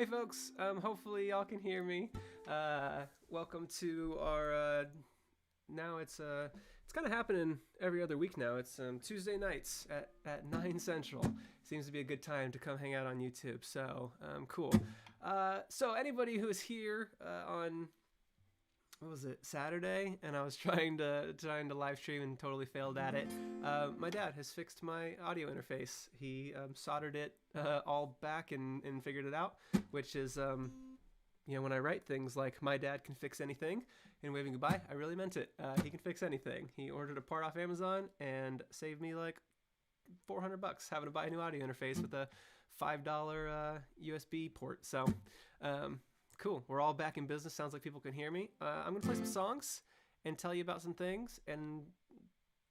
Hey folks, hopefully y'all can hear me. Welcome to our, now it's kind of happening every other week now. It's Tuesday nights at 9 Central. Seems to be a good time to come hang out on YouTube, so cool. So anybody who is here on, what was it, Saturday, and I was trying to live stream and totally failed at it. My dad has fixed my audio interface. He soldered it all back and figured it out, which is, when I write things like "my dad can fix anything" and waving goodbye, I really meant it. He can fix anything. He ordered a part off Amazon and saved me like $400 having to buy a new audio interface with a $5 USB port. So. Cool. We're all back in business. Sounds like people can hear me. I'm going to play some songs and tell you about some things and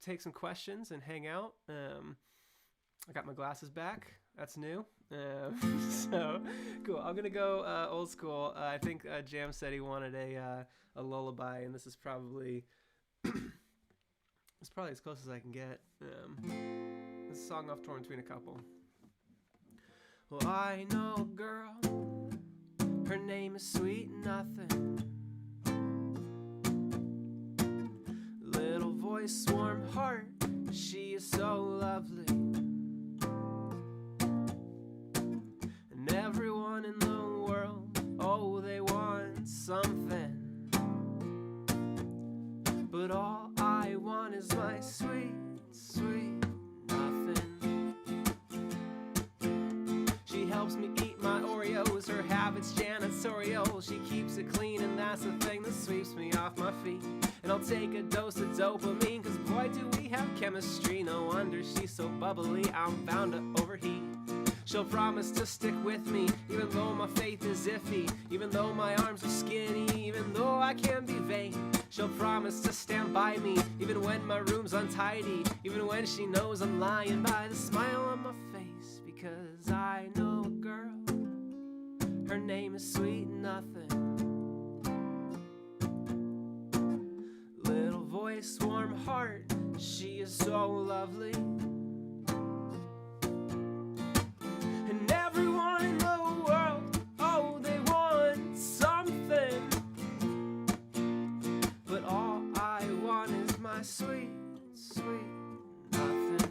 take some questions and hang out. I got my glasses back. That's new. So cool. I'm going to go old school. I think Jam said he wanted a lullaby, and this is probably as close as I can get. This is a song off Torn Between a Couple. Well, I know a girl. Her name is Sweet Nothing. Little voice, warm heart, she is so lovely. And everyone in the world, oh, they want something. But all I want is my sweet, sweet nothing. She helps me eat my Oreos, her habits janitorial. She keeps it clean, and that's the thing that sweeps me off my feet. And I'll take a dose of dopamine, cause boy do we have chemistry. No wonder she's so bubbly, I'm bound to overheat. She'll promise to stick with me, even though my faith is iffy, even though my arms are skinny, even though I can be vain. She'll promise to stand by me, even when my room's untidy, even when she knows I'm lying, by the smile on my face. Because I know a girl, her name is Sweet Nothing. Little voice, warm heart, she is so lovely. And everyone in the world, oh, they want something. But all I want is my sweet, sweet nothing.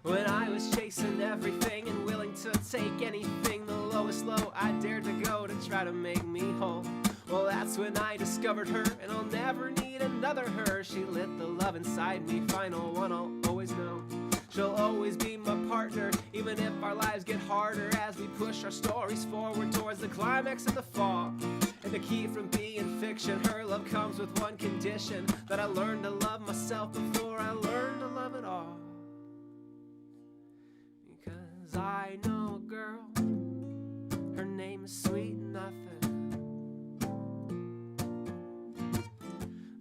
When I was chasing everything and willing to take anything, the lowest low I dared to go to try to make me whole. Well, that's when I discovered her, and I'll never need another her. She lit the love inside me, final one I'll always know. She'll always be my partner, even if our lives get harder, as we push our stories forward towards the climax of the fall. And to keep from being fiction, her love comes with one condition: that I learn to love myself before I learn to love it all. Because I know a girl, her name is Sweet Nothing.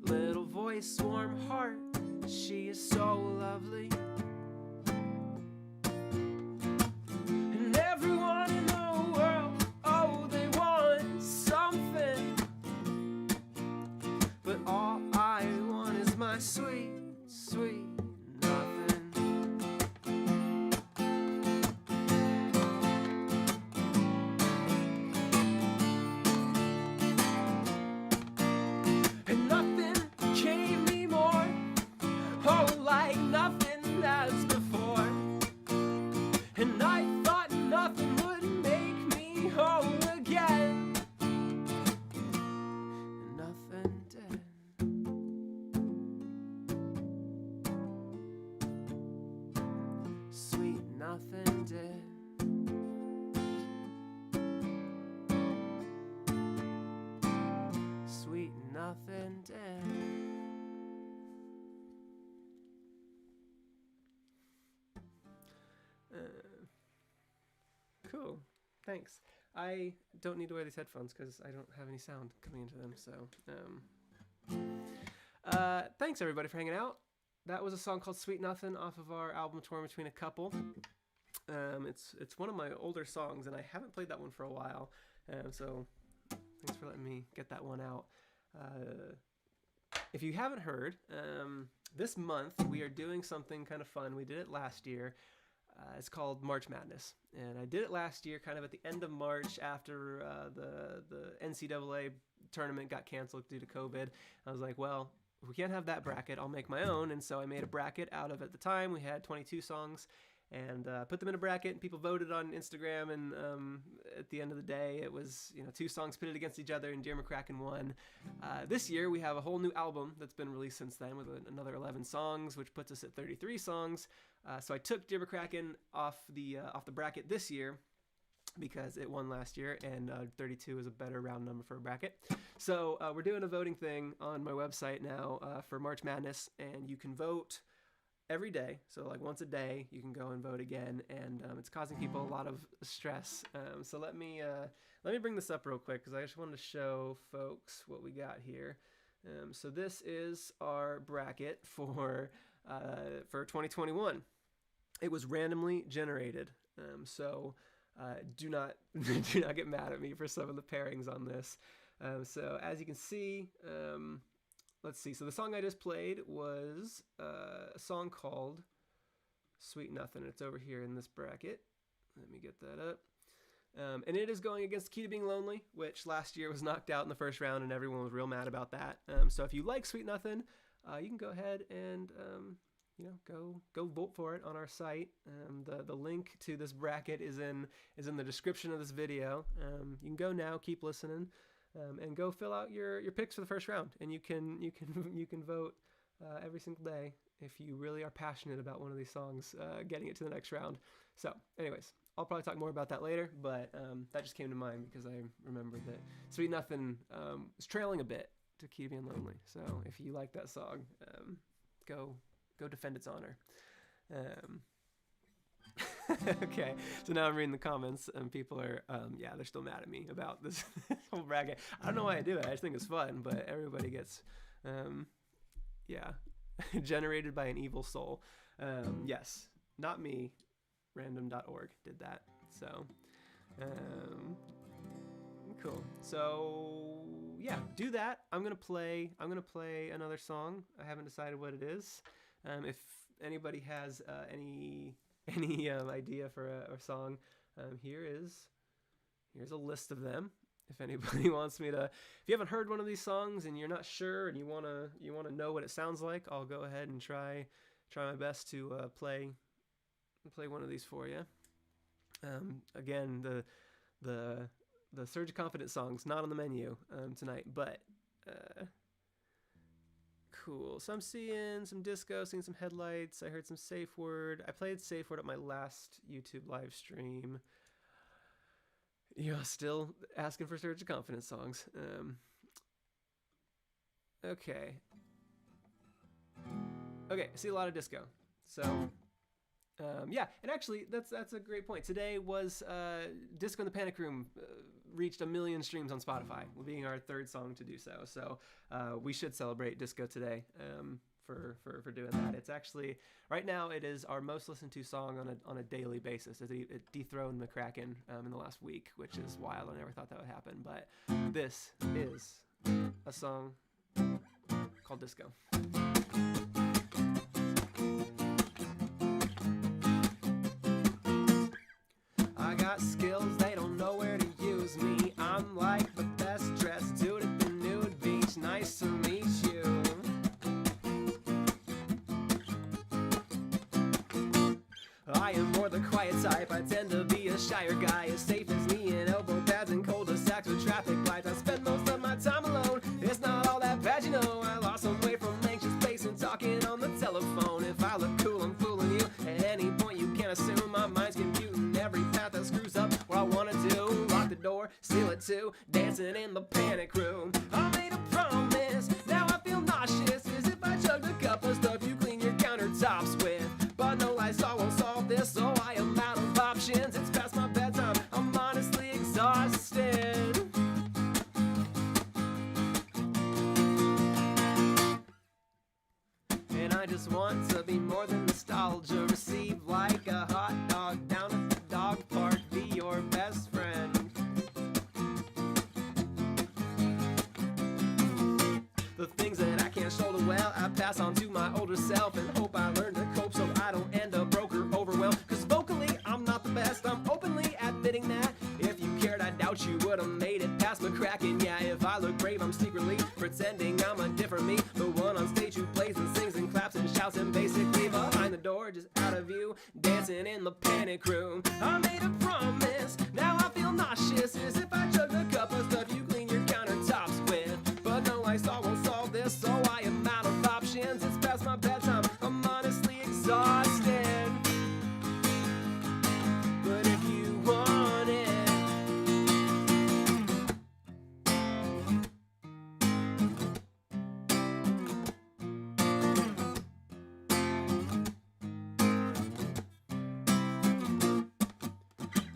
Little voice, warm heart, she is so lovely. And everyone in the world, oh, they want something. But all I want is my sweet, sweet nothing. And nothing gave me more, oh, like nothing that's before. And I thought nothing would make me whole again. And nothing did. Sweet nothing did. Sweet nothing did. Cool. Thanks. I don't need to wear these headphones because I don't have any sound coming into them. So, thanks everybody for hanging out. That was a song called Sweet Nothing off of our album Torn Between a Couple. It's one of my older songs, and I haven't played that one for a while. So thanks for letting me get that one out. If you haven't heard, this month we are doing something kind of fun. We did it last year. It's called March Madness, and I did it last year, kind of at the end of March after the NCAA tournament got canceled due to COVID. I was like, well, if we can't have that bracket, I'll make my own, and so I made a bracket out of, at the time, we had 22 songs, and put them in a bracket, and people voted on Instagram, and at the end of the day, it was, 2 songs pitted against each other, and Dear McCracken won. This year, we have a whole new album that's been released since then with another 11 songs, which puts us at 33 songs. So I took Dear McCracken off the bracket this year because it won last year, and 32 is a better round number for a bracket. So we're doing a voting thing on my website now for March Madness, and you can vote every day. So like once a day, you can go and vote again, and it's causing people a lot of stress. So let me bring this up real quick because I just wanted to show folks what we got here. So this is our bracket for 2021. It was randomly generated. So do not get mad at me for some of the pairings on this. So as you can see, let's see. So the song I just played was a song called Sweet Nothing. It's over here in this bracket. Let me get that up. And it is going against Key to Being Lonely, which last year was knocked out in the first round, and everyone was real mad about that. So if you like Sweet Nothing, you can go ahead and go vote for it on our site. The link to this bracket is in the description of this video. You can go now, keep listening, and go fill out your picks for the first round. And you can vote every single day if you really are passionate about one of these songs getting it to the next round. So, anyways, I'll probably talk more about that later, but that just came to mind because I remembered that Sweet Nothing is trailing a bit to Keep Being Lonely. So if you like that song, go defend its honor. Okay, so now I'm reading the comments, and people are, they're still mad at me about this whole bracket. I don't know why I do it. I just think it's fun, but everybody gets, generated by an evil soul. Yes, not me. Random.org did that. So, cool. So, yeah, do that. I'm gonna play another song. I haven't decided what it is. If anybody has any idea for a song, here's a list of them. If anybody wants me to, if you haven't heard one of these songs and you're not sure and you wanna know what it sounds like, I'll go ahead and try my best to play one of these for you. Again, the Surge of Confidence song's not on the menu tonight, but cool. So I'm seeing some disco, seeing some Headlights. I heard some Safe Word. I played Safe Word at my last YouTube live stream. Still asking for Surge of Confidence songs. Okay, I see a lot of disco. So and actually, that's a great point. Today was Disco in the Panic Room reached 1 million streams on Spotify, being our 3rd song to do so. So we should celebrate disco today for doing that. It's actually, right now, it is our most listened to song on a daily basis. It dethroned McCracken in the last week, which is wild. I never thought that would happen. But this is a song called Disco. I got skills, they don't know where to use me. I'm like the best dressed dude at the nude beach. Nice to meet you. I am more the quiet type. I tend to be a shyer guy, as safe as me in elbow pads and cul-de-sacs with traffic lights. I spend most of my time alone. It's not all that bad, I lost some weight from anxious pacing, talking on the telephone. If I look cool, I'm fooling you. At any point, you can't assume my mind's computing every path that screws up what I wanna do. Lock the door, seal it too, dancing in the panic room. I made a promise, now I feel nauseous, as if I chugged a cup of stuff you clean your countertops with. But no Lysol won't solve this, so I am out of options. It's past my bedtime, I'm honestly exhausted. And I just want to be more than nostalgia. Receive like a hot dog down at the dog park. Be your best friend. The things that I can't shoulder well, I pass on to my older self and hope I learn to cope so I don't end up broke or overwhelmed. Cause vocally cracking. Yeah, if I look brave, I'm secretly pretending I'm a different me. The one on stage who plays and sings and claps and shouts and basically behind the door, just out of view, dancing in the panic room. I made a promise, now I feel nauseous, as if I chugged a cup of stuff you clean your countertops with. But no, I saw won't solve this, so I am out of options. It's past my bedtime, I'm honestly exhausted. But if you want it,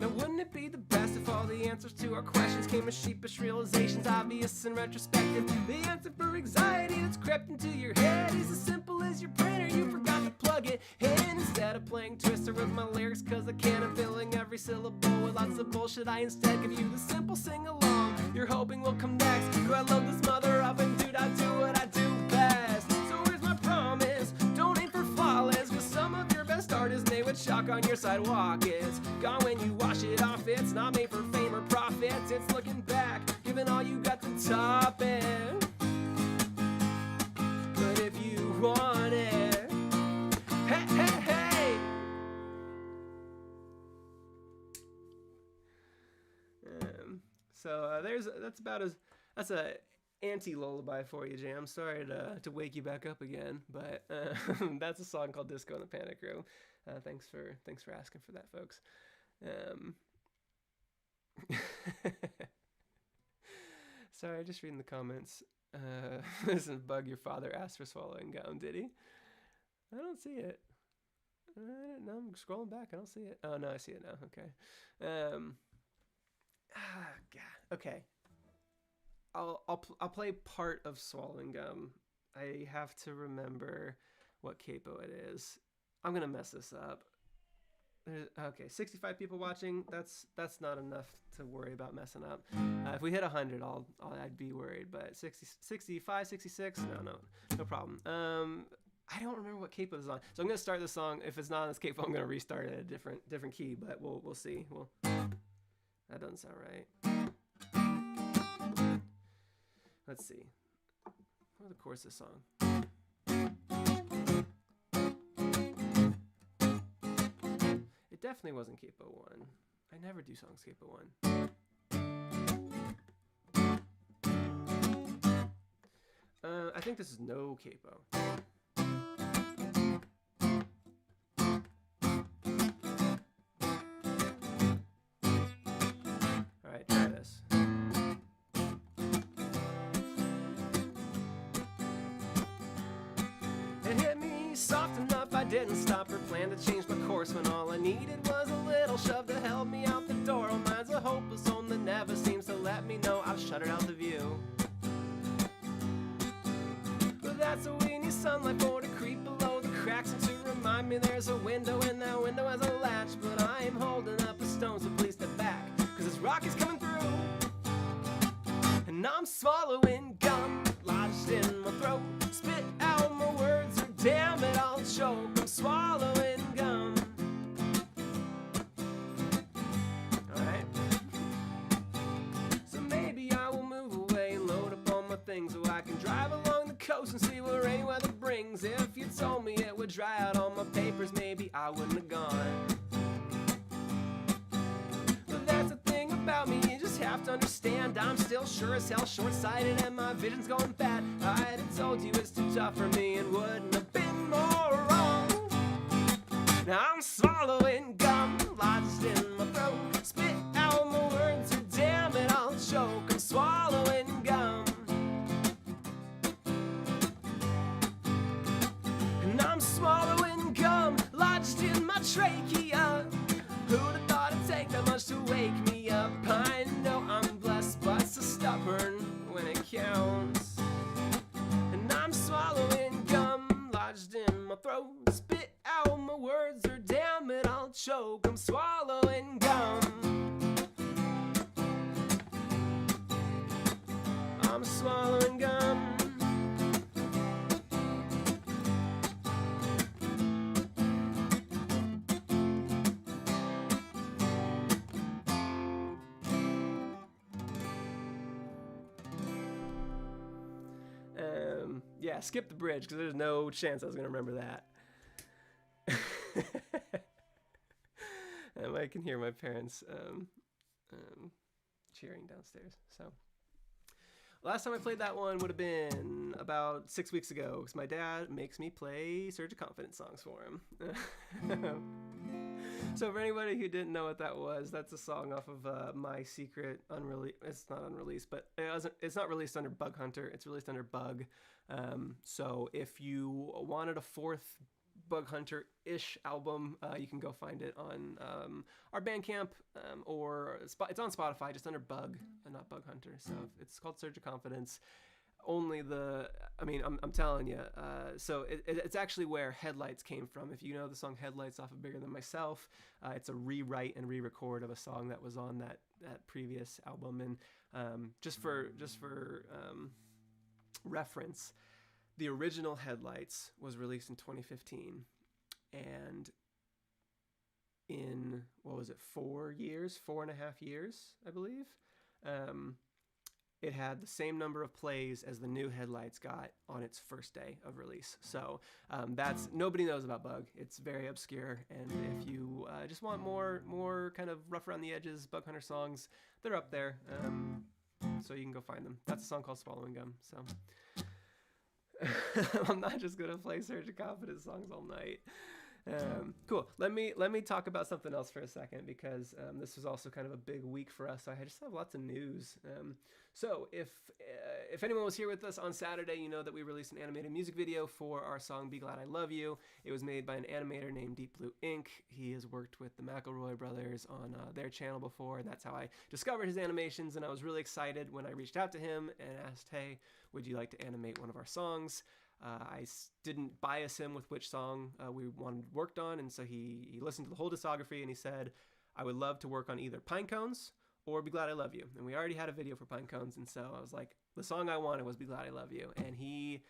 now wouldn't it be the best if all the answers to our questions came as sheepish realizations, obvious and retrospective? The answer for anxiety that's crept into your head is as simple as your printer, you forgot to plug it in. Instead of playing Twister with my lyrics cause I can't, and filling every syllable with lots of bullshit, I instead give you the simple sing-along you're hoping will come next. Do I love this mother up, and dude, I do what I do best. So here's my promise, don't aim for flawless, cause some of your best art is made with chalk on your sidewalk. It's gone when you wash it off, it's not made for fame or profits. It's looking back, giving all you got to top it. But if you want it, hey, hey, hey. That's a anti-lullaby for you, Jam. Sorry to wake you back up again, but that's a song called Disco in the Panic Room. Thanks for asking for that, folks. Sorry, just reading the comments. Doesn't bug your father asked for swallowing gum, did he? I don't see it. No, I'm scrolling back. I don't see it. Oh no, I see it now. Okay. God. Okay. I'll play part of swallowing gum. I have to remember what capo it is. I'm gonna mess this up. Okay, 65 people watching. That's not enough to worry about messing up. If we hit 100, I'd be worried. But 60, 65, 66, no problem. I don't remember what capo is on, so I'm gonna start the song. If it's not on this capo, I'm gonna restart it at a different key. But we'll see. That doesn't sound right. Let's see. What the chorus of this song? It definitely wasn't capo 1. I never do songs capo 1. I think this is no capo. Alright, try this. It hit me soft enough, I didn't stop or plan to change my course, when all I needed was a little shove to help me out the door. Oh, mine's a hopeless zone that never seems to let me know I've shuttered out the view. But that's a weenie sunlight for to creep below the cracks and to remind me there's a window, and that window has a latch. But I am holding up a stone, so please step back, cause this rock is coming through. And I'm swallowing gum lodged in my throat. Spit out my words, or damn it, I'll choke. I'm swallowing gum. Alright. So maybe I will move away and load up all my things, so I can drive along the coast and see where any weather brings. If you told me it would dry out all my papers, maybe I wouldn't have gone. But that's the thing about me, you just have to understand, I'm still sure as hell short-sighted and my vision's going bad. I'd have told you it's too tough for me and wouldn't have been more wrong. Now I'm swallowing gum lodged in my throat. Spit out my words, or damn it, I'll choke. I'm swallowing gum. And I'm swallowing gum lodged in my trachea. Who'd have thought it'd take that much to wake me up? I know I'm blessed, but so stubborn when it counts. And I'm swallowing gum lodged in my throat. Spit out my words, or damn it, I'll choke. I'm swallowing gum. I'm swallowing gum. Yeah, skip the bridge because there's no chance I was gonna remember that. I can hear my parents cheering downstairs. So last time I played that one would have been about 6 weeks ago because my dad makes me play Surge of Confidence songs for him. So for anybody who didn't know what that was, that's a song off of My Secret unreleased. It's not unreleased, but it's not released under Bug Hunter. It's released under Bug. So if you wanted a fourth Bug Hunter-ish album, you can go find it on our Bandcamp, or it's on Spotify just under Bug, not Bug Hunter. So it's called Surge of Confidence. Only I'm telling you. So it's actually where Headlights came from. If you know the song Headlights off of Bigger Than Myself, it's a rewrite and re-record of a song that was on that previous album. And just for reference, the original Headlights was released in 2015, and in 4.5 years, I believe, it had the same number of plays as the new Headlights got on its first day of release. So that's nobody knows about Bug. It's very obscure, and if you just want more kind of rough around the edges Bug Hunter songs, they're up there. So you can go find them. That's a song called Swallowing Gum. So I'm not just gonna play Surge of Confidence songs all night. Cool. Let me talk about something else for a second, because this was also kind of a big week for us. So I just have lots of news. So if anyone was here with us on Saturday, you know that we released an animated music video for our song "Be Glad I Love You." It was made by an animator named Deep Blue Ink. He has worked with the McElroy brothers on their channel before, and that's how I discovered his animations. And I was really excited when I reached out to him and asked, "Hey, would you like to animate one of our songs?" I didn't bias him with which song we wanted worked on, and so he listened to the whole discography, and he said, "I would love to work on either Pine Cones or Be Glad I Love You." And we already had a video for Pine Cones, and so I was like, the song I wanted was Be Glad I Love You. And he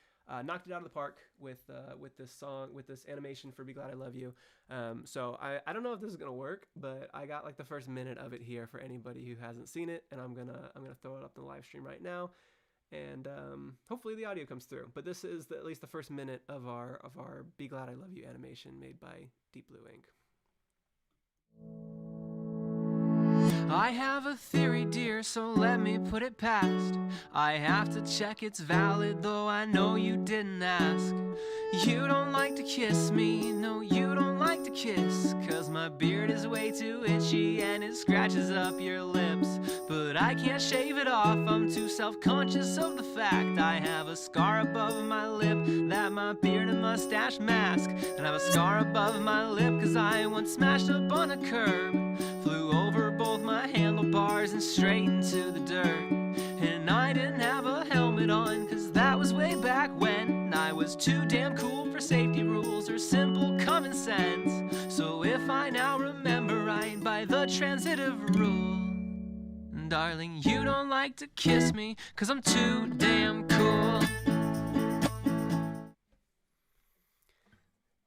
knocked it out of the park with this song, with this animation for Be Glad I Love You. So I don't know if this is gonna work, but I got like the first minute of it here for anybody who hasn't seen it, and I'm gonna throw it up in the live stream right now. And hopefully the audio comes through. But this is at least the first minute of our Be Glad I Love You animation made by Deep Blue Ink. I have a theory, dear, so let me put it past. I have to check it's valid, though I know you didn't ask. You don't like to kiss me, no, you don't like to kiss, 'cause my beard is way too itchy and it scratches up your lips. But I can't shave it off, I'm too self-conscious of the fact I have a scar above my lip that my beard and mustache mask. And I have a scar above my lip 'cause I once smashed up on a curb, flew over both my handlebars and straight into the dirt. And I didn't have a helmet on, 'cause that was way back when I was too damn cool for safety rules or simple common sense. So if I now remember right by the transitive rule, darling, you don't like to kiss me 'cause I'm too damn cool.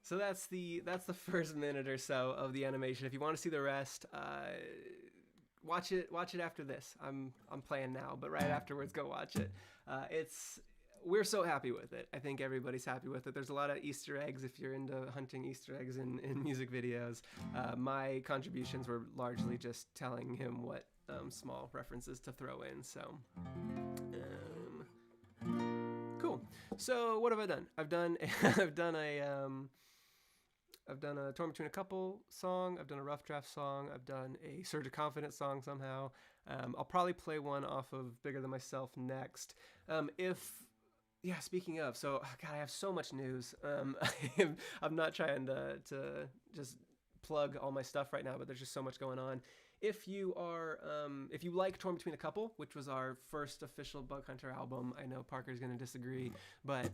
So that's the first minute or so of the animation. If you want to see the rest, watch it after this. I'm playing now, but right afterwards, go watch it. We're so happy with it. I think everybody's happy with it. There's a lot of Easter eggs if you're into hunting Easter eggs in music videos. My contributions were largely just telling him what small references to throw in. So cool. So what have I done? I've done a Torn Between a Couple song. I've done a Rough Draft song. I've done a Surge of Confidence song somehow. I'll probably play one off of Bigger Than Myself next. Speaking of, so God, I have so much news. I'm not trying to just plug all my stuff right now, but there's just so much going on. If you like Torn Between a Couple, which was our first official Bug Hunter album, I know Parker's going to disagree, but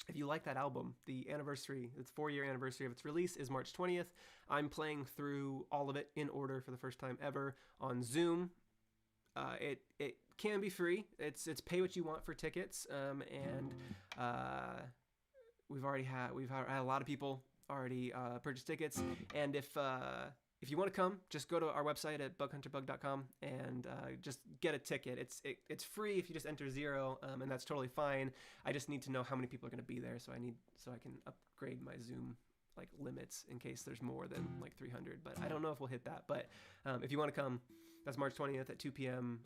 if you like that album, the 4-year anniversary of its release is March 20th. I'm playing through all of it in order for the first time ever on Zoom. It can be free. It's pay what you want for tickets, and we've had a lot of people already purchase tickets. And if if you want to come, just go to our website at bughunterbug.com and just get a ticket. It's free if you just enter 0, and that's totally fine. I just need to know how many people are going to be there, so I can upgrade my Zoom like limits in case there's more than like 300. But I don't know if we'll hit that. But if you want to come, that's March 20th at 2 p.m.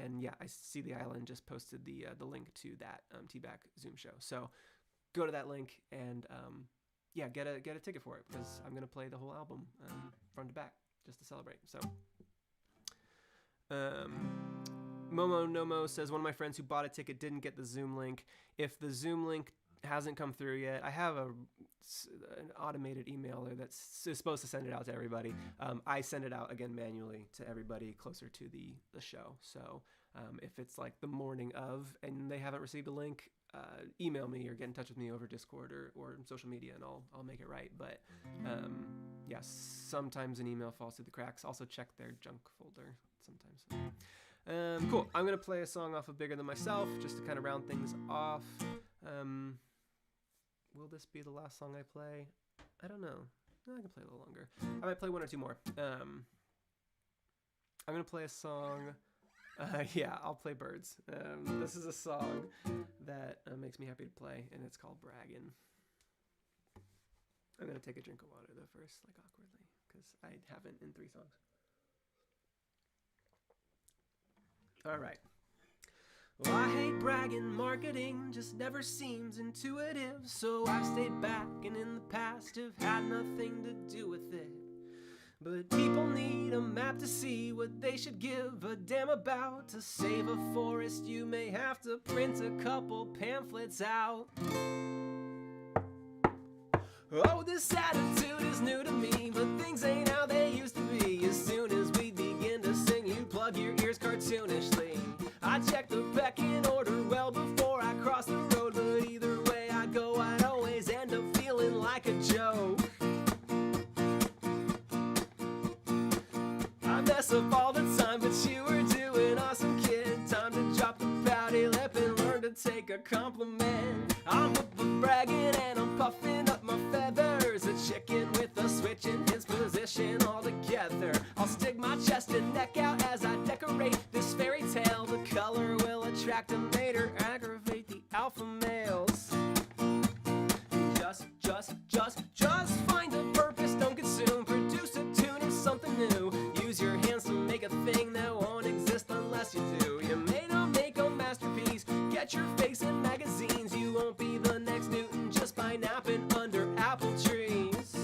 And yeah, I see the Island just posted the link to that T-Back Zoom show. So go to that link and yeah, get a ticket for it, because I'm gonna play the whole album front to back just to celebrate. So Momo Nomo says, one of my friends who bought a ticket didn't get the Zoom link. If the Zoom link hasn't come through yet, I have an automated emailer that's supposed to send it out to everybody. I send it out again manually to everybody closer to the show. So if it's like the morning of and they haven't received a link, email me or get in touch with me over Discord or social media, and I'll make it right. But yeah, sometimes an email falls through the cracks. Also check their junk folder sometimes. Cool. I'm gonna play a song off of Bigger Than Myself just to kind of round things off. Will this be the last song I play? I don't know. I can play a little longer. I might play one or two more. I'm gonna play a song. Yeah, I'll play Birds. This is a song that makes me happy to play, and it's called Braggin'. I'm gonna take a drink of water though first, like awkwardly, because I haven't in 3 songs. All right. Well, I hate bragging, marketing just never seems intuitive, so I've stayed back and in the past have had nothing to do with it. But people need a map to see what they should give a damn about. To save a forest, you may have to print a couple pamphlets out. Oh, this attitude is new to me, but things ain't how they used to be. As soon as we begin to sing, you plug your ears cartoonishly. I check the pecking order well before I cross the road, but either way I go, I'd always end up feeling like a joke. I mess up all the time, but you were doing awesome, kid. Time to drop the pouty lip and learn to take a compliment. I'm bragging and I'm puffing up my feathers. A chicken with a switch in his position all together. I'll stick my chest and neck out as I decorate this fairy tale. The color will attract a mate or aggravate the alpha males. Just find a purpose, don't consume. Produce a tune or something new. Use your hands to make a thing that won't exist unless you do. You may not make a masterpiece, get your face in magazines. You won't be the next Newton just by napping under apple trees.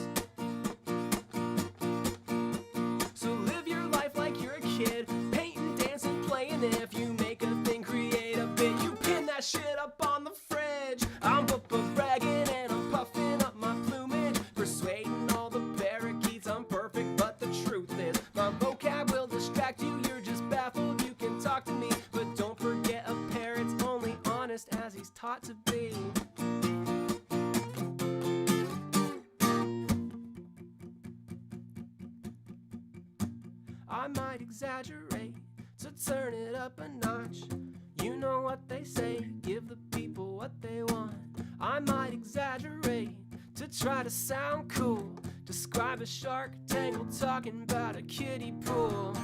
So live your life like you're a kid, painting, dancing, playing. If you make a thing, create a bit. You pin that shit up on the fridge. I'm bragging and I'm puffing up my plumage, persuading all the parakeets I'm perfect, but the truth is my vocab will distract you. You're just baffled, you can talk to me, but don't forget a parrot's only honest as he's taught to be. I might exaggerate to turn it up a notch. You know what they say, give the people what they want. I might exaggerate to try to sound cool. Describe a shark tangle talking about a kiddie pool.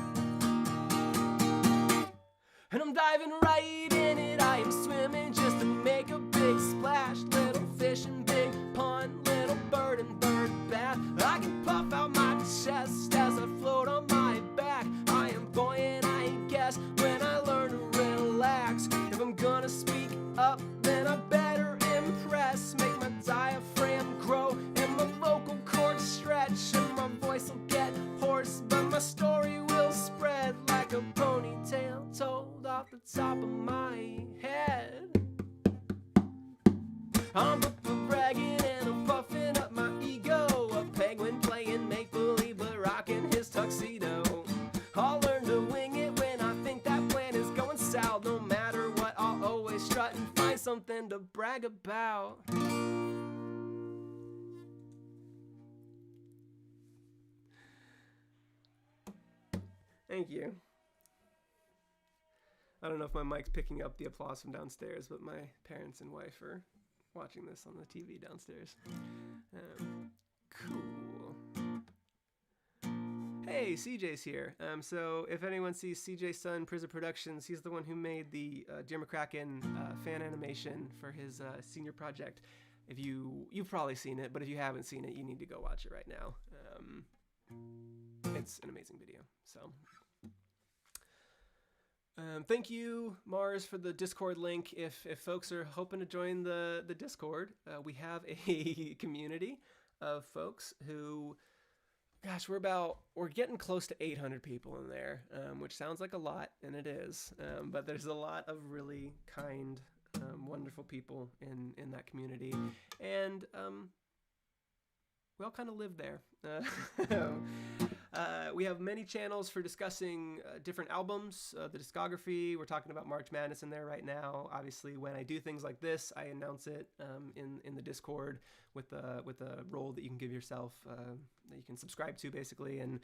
And I'm diving right in it, I am swimming just to make a big splash. Little fish and big pond, little bird and bird bath. I can puff out my chest as I float on my back. I am buoyant, I guess, when I learn to relax. If I'm gonna speak up, then I better impress. Make my diaphragm grow and my vocal cords stretch, and my voice will get hoarse, but my story will spread like a ponytail told off the top of my head. I'm bragging and I'm puffing up my ego. A penguin playing make-believe but rocking his tuxedo. I'll learn to wing it when I think that plan is going south. No matter what, I'll always strut and find something to brag about. Thank you. I don't know if my mic's picking up the applause from downstairs, but my parents and wife are watching this on the TV downstairs. Cool. Hey, CJ's here. So if anyone sees CJ's son, Prison Productions, he's the one who made the Jim McCracken fan animation for his senior project. If you've probably seen it, but if you haven't seen it, you need to go watch it right now. It's an amazing video. So thank you, Mars, for the Discord link. If folks are hoping to join the Discord, we have a community of folks who, gosh, we're getting close to 800 people in there, which sounds like a lot, and it is. But there's a lot of really kind, wonderful people in that community, and we all kind of live there. We have many channels for discussing different albums, the discography. We're talking about March Madness in there right now. Obviously, when I do things like this, I announce it in the Discord with a role that you can give yourself, that you can subscribe to, basically. And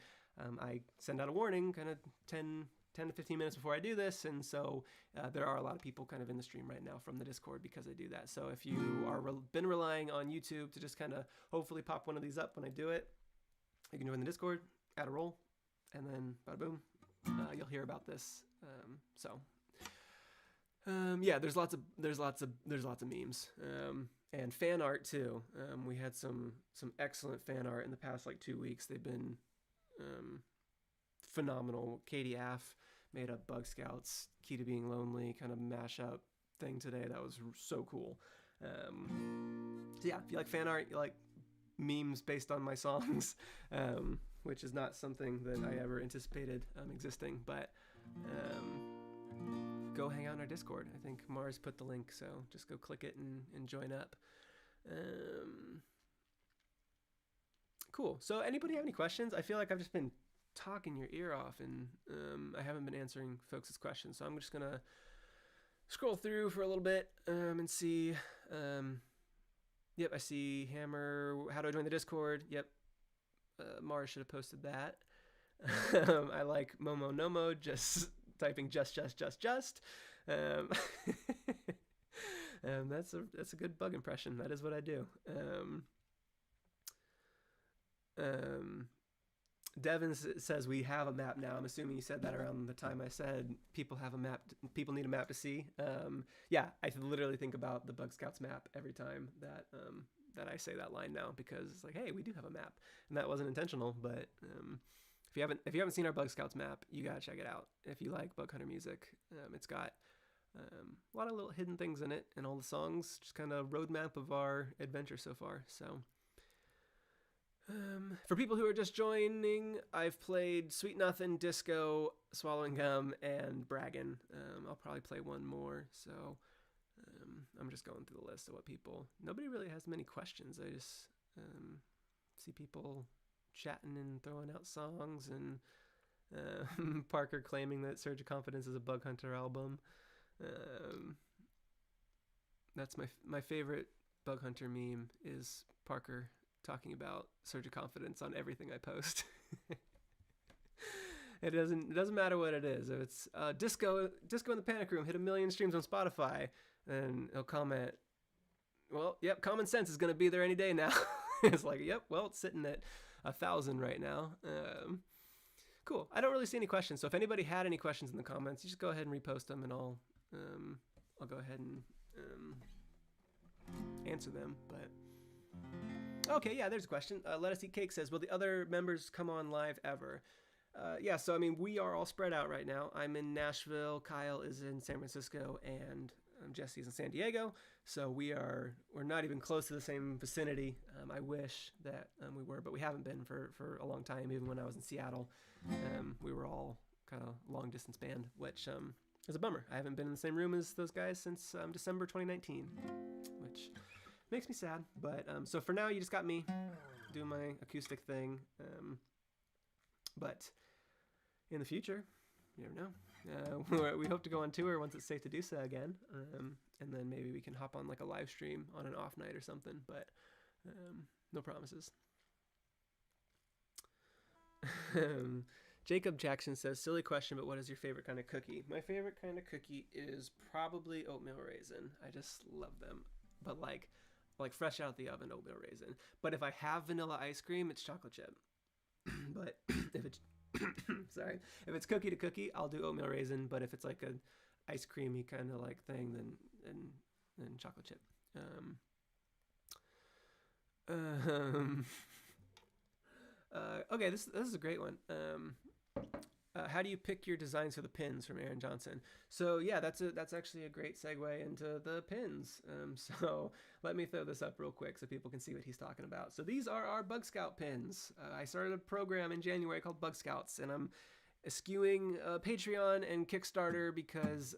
I send out a warning kind of 10 to 15 minutes before I do this. And so there are a lot of people kind of in the stream right now from the Discord because I do that. So if you are been relying on YouTube to just kind of hopefully pop one of these up when I do it, you can join the Discord, add a roll, and then bada boom, you'll hear about this. Yeah, there's lots of memes, and fan art too. We had some excellent fan art in the past 2 weeks. They've been phenomenal. Katie Aff made a Bug Scouts Key to Being Lonely kind of mashup thing today. That was so cool. So yeah, if you like fan art, you like memes based on my songs, which is not something that I ever anticipated existing, but go hang out in our Discord. I think Mars put the link, so just go click it and join up. Cool. So anybody have any questions? I feel like I've just been talking your ear off, and I haven't been answering folks' questions, so I'm just gonna scroll through for a little bit and see. Yep, I see Hammer. How do I join the Discord? Yep. Mars should have posted that. I like Momo Nomo, just typing just. That's a good bug impression. That is what I do. Devin says we have a map now. I'm assuming you said that around the time I said people have a map. People need a map to see. Yeah, I literally think about the Bug Scouts map every time that I say that line now, because it's like, hey, we do have a map, and that wasn't intentional. But if you haven't seen our Bug Scouts map, you gotta check it out. If you like Bug Hunter music, it's got a lot of little hidden things in it, and all the songs, just kind of roadmap of our adventure so far. So. For people who are just joining, I've played Sweet Nothin', Disco, Swallowing Gum, and Braggin'. I'll probably play one more, so I'm just going through the list of what people... Nobody really has many questions. I just see people chatting and throwing out songs, and Parker claiming that Surge of Confidence is a Bug Hunter album. That's my favorite Bug Hunter meme is Parker talking about Surge of Confidence on everything I post. It doesn't matter what it is. If it's Disco in the Panic Room hit 1 million streams on Spotify, and he'll comment, well, yep, Common Sense is gonna be there any day now. It's like, yep, well, it's sitting at 1,000 right now. Cool. I don't really see any questions, so if anybody had any questions in the comments, you just go ahead and repost them, and I'll go ahead and answer them. But okay, yeah, there's a question. Let Us Eat Cake says, will the other members come on live ever? Yeah, so I mean, we are all spread out right now. I'm in Nashville, Kyle is in San Francisco, and Jesse's in San Diego. So we're not even close to the same vicinity. I wish that we were, but we haven't been for a long time. Even when I was in Seattle, we were all kind of long distance band, which is a bummer. I haven't been in the same room as those guys since December 2019, which makes me sad. But so for now, you just got me doing my acoustic thing. But in the future, you never know. We hope to go on tour once it's safe to do so again. And then maybe we can hop on like a live stream on an off night or something. But no promises. Jacob Jackson says, silly question, but what is your favorite kind of cookie? My favorite kind of cookie is probably oatmeal raisin. I just love them. But like fresh out the oven oatmeal raisin. But if I have vanilla ice cream, it's chocolate chip. But Sorry. If it's cookie to cookie, I'll do oatmeal raisin. But if it's like a ice creamy kind of like thing, then chocolate chip. Um, okay, this is a great one. How do you pick your designs for the pins from Aaron Johnson? So yeah, that's actually a great segue into the pins. So let me throw this up real quick so people can see what he's talking about. So these are our Bug Scout pins. I started a program in January called Bug Scouts, and I'm eschewing Patreon and Kickstarter because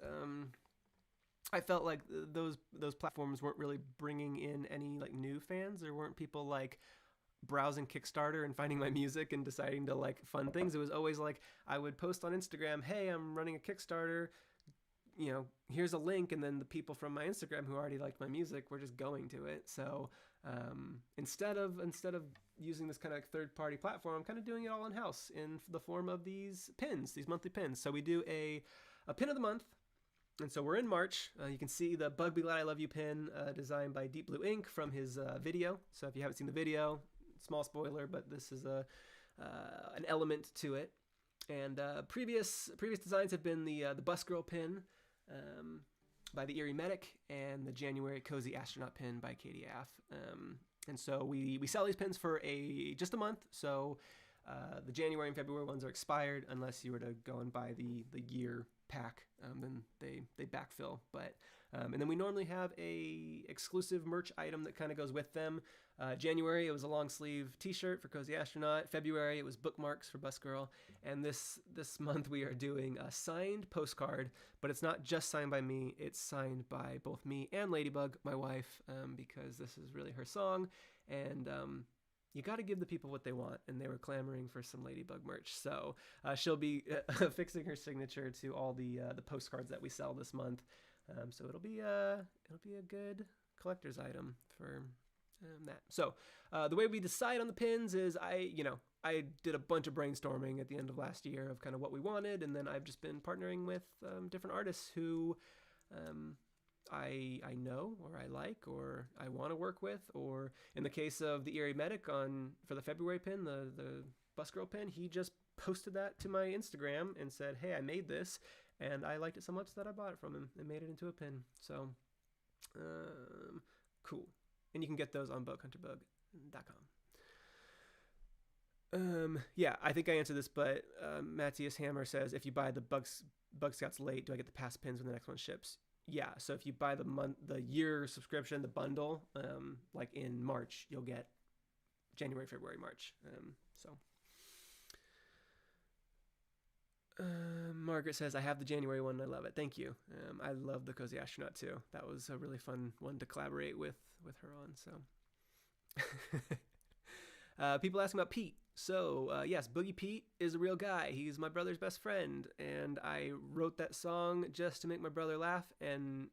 I felt like those platforms weren't really bringing in any like new fans. There weren't people like browsing Kickstarter and finding my music and deciding to like fund things. It was always like I would post on Instagram, "Hey, I'm running a Kickstarter. You know, here's a link," and then the people from my Instagram who already liked my music were just going to it. So instead of using this kind of third-party platform, I'm kind of doing it all in house in the form of these pins, these monthly pins. So we do a pin of the month. And so we're in March. You can see the Bug Be Glad I Love You pin designed by Deep Blue Ink from his video. So if you haven't seen the video, small spoiler, but this is an element to it. And previous designs have been the Bus Girl pin by the Erie Medic and the January Cozy Astronaut pin by Katie Aff. And so we sell these pins for just a month. So the January and February ones are expired unless you were to go and buy the year pack. Then they backfill. But and then we normally have a exclusive merch item that kind of goes with them. January, it was a long sleeve t-shirt for Cozy Astronaut. February, it was bookmarks for Bus Girl. And this month we are doing a signed postcard, but it's not just signed by me. It's signed by both me and Ladybug, my wife, because this is really her song. And you got to give the people what they want, and they were clamoring for some Ladybug merch. So she'll be fixing her signature to all the postcards that we sell this month. So it'll be a good collector's item for that. So the way we decide on the pins is I did a bunch of brainstorming at the end of last year of kind of what we wanted, and then I've just been partnering with different artists who I know or I like or I want to work with. Or in the case of the Erie Medic for the February pin, the Bus Girl pin, he just posted that to my Instagram and said, "Hey, I made this and I liked it so much that I bought it from him and made it into a pin." So cool. And you can get those on bughunterbug.com. Yeah, I think I answered this, but Matthias Hammer says, if you buy the Bug Scouts late, do I get the past pins when the next one ships? Yeah, so if you buy the year subscription, the bundle, like in March, you'll get January, February, March. Margaret says, I have the January one and I love it. Thank you. I love the Cozy Astronaut too. That was a really fun one to collaborate with her on. So people asking about Pete. So yes, Boogie Pete is a real guy. He's my brother's best friend, and I wrote that song just to make my brother laugh and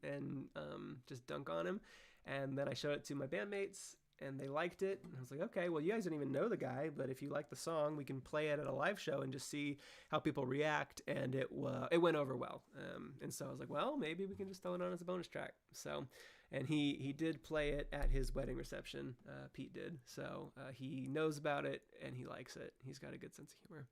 just dunk on him. And then I showed it to my bandmates, and they liked it. And I was like, okay, well, you guys don't even know the guy, but if you like the song, we can play it at a live show and just see how people react. And it went over well. And so I was like, well, maybe we can just throw it on as a bonus track. So, and he did play it at his wedding reception. Pete did. So he knows about it and he likes it. He's got a good sense of humor.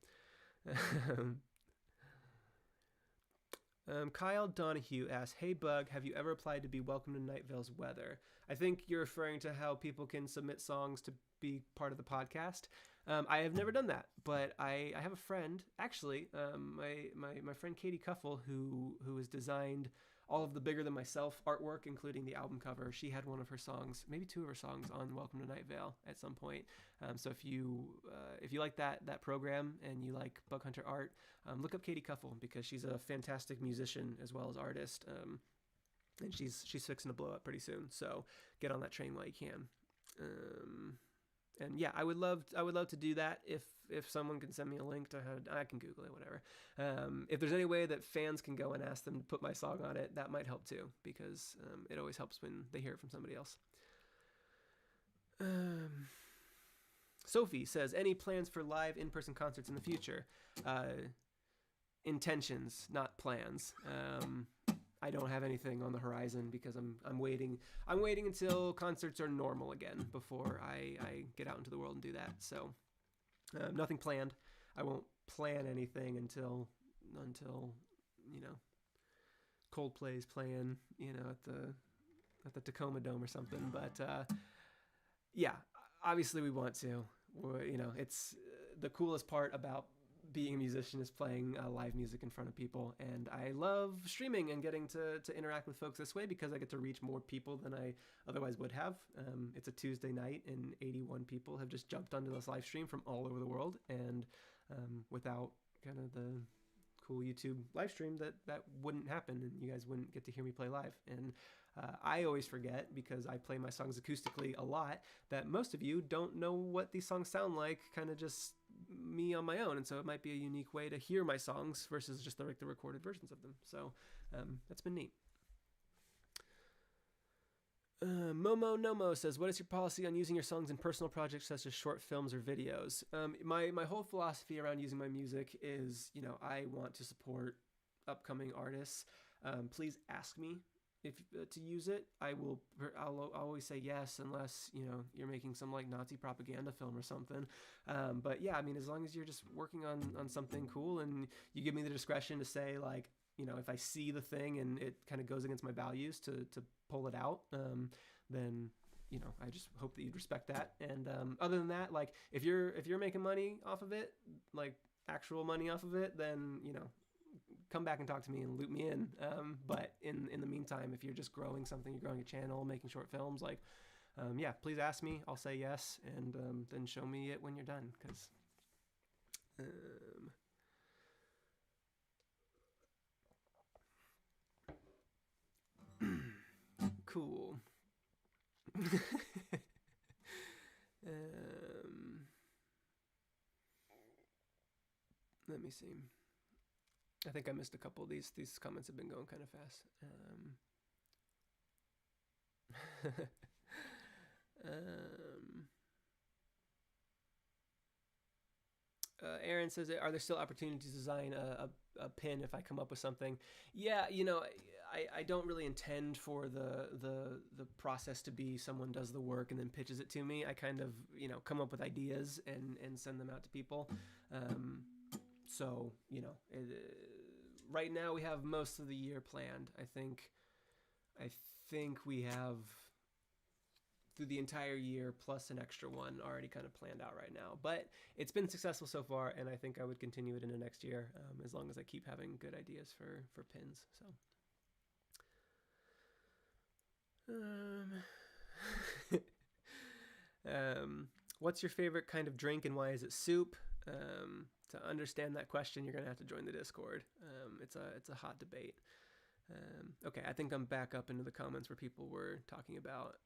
Kyle Donahue asks, hey Bug, have you ever applied to be Welcome to Night Vale's weather? I think you're referring to how people can submit songs to be part of the podcast. I have never done that, but I have a friend, actually, my friend Katie Cuffle, who has designed all of the Bigger Than Myself artwork, including the album cover. She had one of her songs, maybe two of her songs, on Welcome to Night Vale at some point. So if you like that program and you like Bug Hunter art, look up Katie Cuffle, because she's a fantastic musician as well as artist, and she's fixing to blow up pretty soon. So get on that train while you can. And yeah, I would love to do that if someone can send me a link to how I can Google it, whatever. If there's any way that fans can go and ask them to put my song on it, that might help too, because it always helps when they hear it from somebody else. Sophie says, any plans for live in-person concerts in the future? Intentions, not plans. I don't have anything on the horizon because I'm waiting until concerts are normal again before I get out into the world and do that. So nothing planned. I won't plan anything until Coldplay's playing at the Tacoma Dome or something. But yeah, obviously we want to. It's the coolest part about being a musician is playing live music in front of people, and I love streaming and getting to interact with folks this way because I get to reach more people than I otherwise would have. It's a Tuesday night, and 81 people have just jumped onto this live stream from all over the world, and without kind of the cool YouTube live stream, that wouldn't happen, and you guys wouldn't get to hear me play live. And I always forget, because I play my songs acoustically a lot, that most of you don't know what these songs sound like, kind of just me on my own, and so it might be a unique way to hear my songs versus just the recorded versions of them. So that's been neat. Momo Nomo says, what is your policy on using your songs in personal projects such as short films or videos? My whole philosophy around using my music is, I want to support upcoming artists. Please ask me if to use it. I'll always say yes, unless you're making some like Nazi propaganda film or something. But yeah, I mean, as long as you're just working on something cool and you give me the discretion to say, like, if I see the thing and it kind of goes against my values to pull it out, then I just hope that you'd respect that. And other than that, like, if you're making money off of it, like actual money off of it, then come back and talk to me and loop me in. But in the meantime, if you're just growing something, you're growing a channel, making short films, like, yeah, please ask me. I'll say yes, and then show me it when you're done, because cool. Let me see. I think I missed a couple of these. These comments have been going kind of fast. Aaron says, are there still opportunities to design a pin if I come up with something? Yeah, I don't really intend for the process to be someone does the work and then pitches it to me. I kind of, come up with ideas and send them out to people. So, right now we have most of the year planned. I think we have through the entire year plus an extra one already kind of planned out right now. But it's been successful so far, and I think I would continue it into next year, as long as I keep having good ideas for pins. So, what's your favorite kind of drink and why is it soup? To understand that question, you're gonna have to join the Discord. It's a hot debate. Okay, I think I'm back up into the comments where people were talking about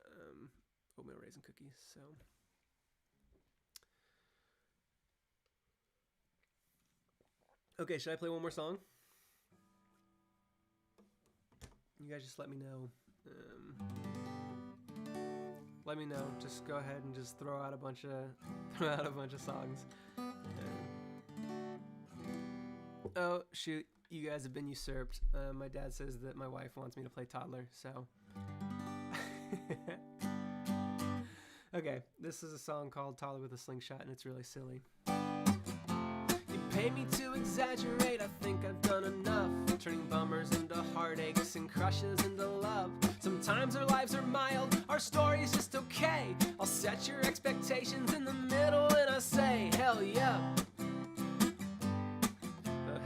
oatmeal raisin cookies. So, okay, should I play one more song? You guys just let me know. Let me know. Just go ahead and just throw out a bunch of songs. Oh shoot, you guys have been usurped. My dad says that my wife wants me to play toddler, so. Okay, this is a song called Toddler with a Slingshot, and it's really silly. You pay me to exaggerate, I think I've done enough. Turning bummers into heartaches and crushes into love. Sometimes our lives are mild, our story's just okay. I'll set your expectations in the middle and I say, hell yeah.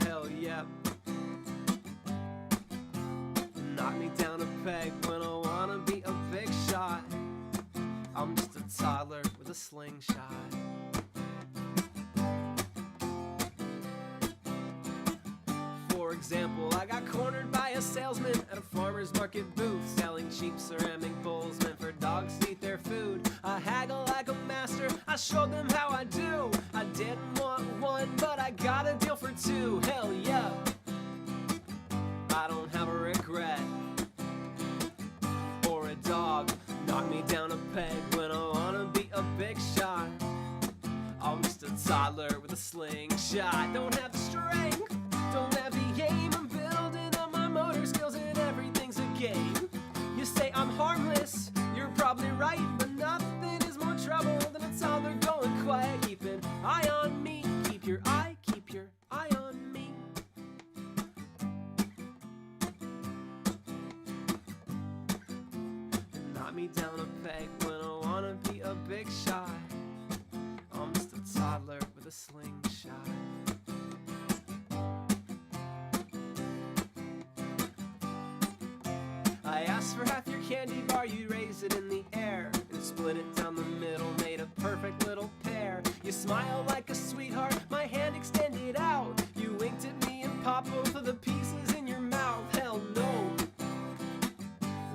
Hell yeah. Knock me down a peg when I wanna be a big shot. I'm just a toddler with a slingshot. For example, I got cornered by a salesman at a farmer's market booth, selling cheap ceramic bowls meant for dogs to eat their food. I haggle like a master, I showed them how I do. I didn't want one, but I got a deal for two. Hell yeah, I don't have a regret. Or a dog, knock me down a peg when I wanna be a big shot. I'm just a toddler with a slingshot. Don't have the strength, don't have the aim. I'm building up my motor skills and everything's a game. You say I'm harmless, you're probably right, but nothing is more trouble than a toddler going quiet. Keep an eye on me, keep your eye, keep your split it down the middle, made a perfect little pair. You smile like a sweetheart, my hand extended out. You winked at me and popped both of the pieces in your mouth. Hell no,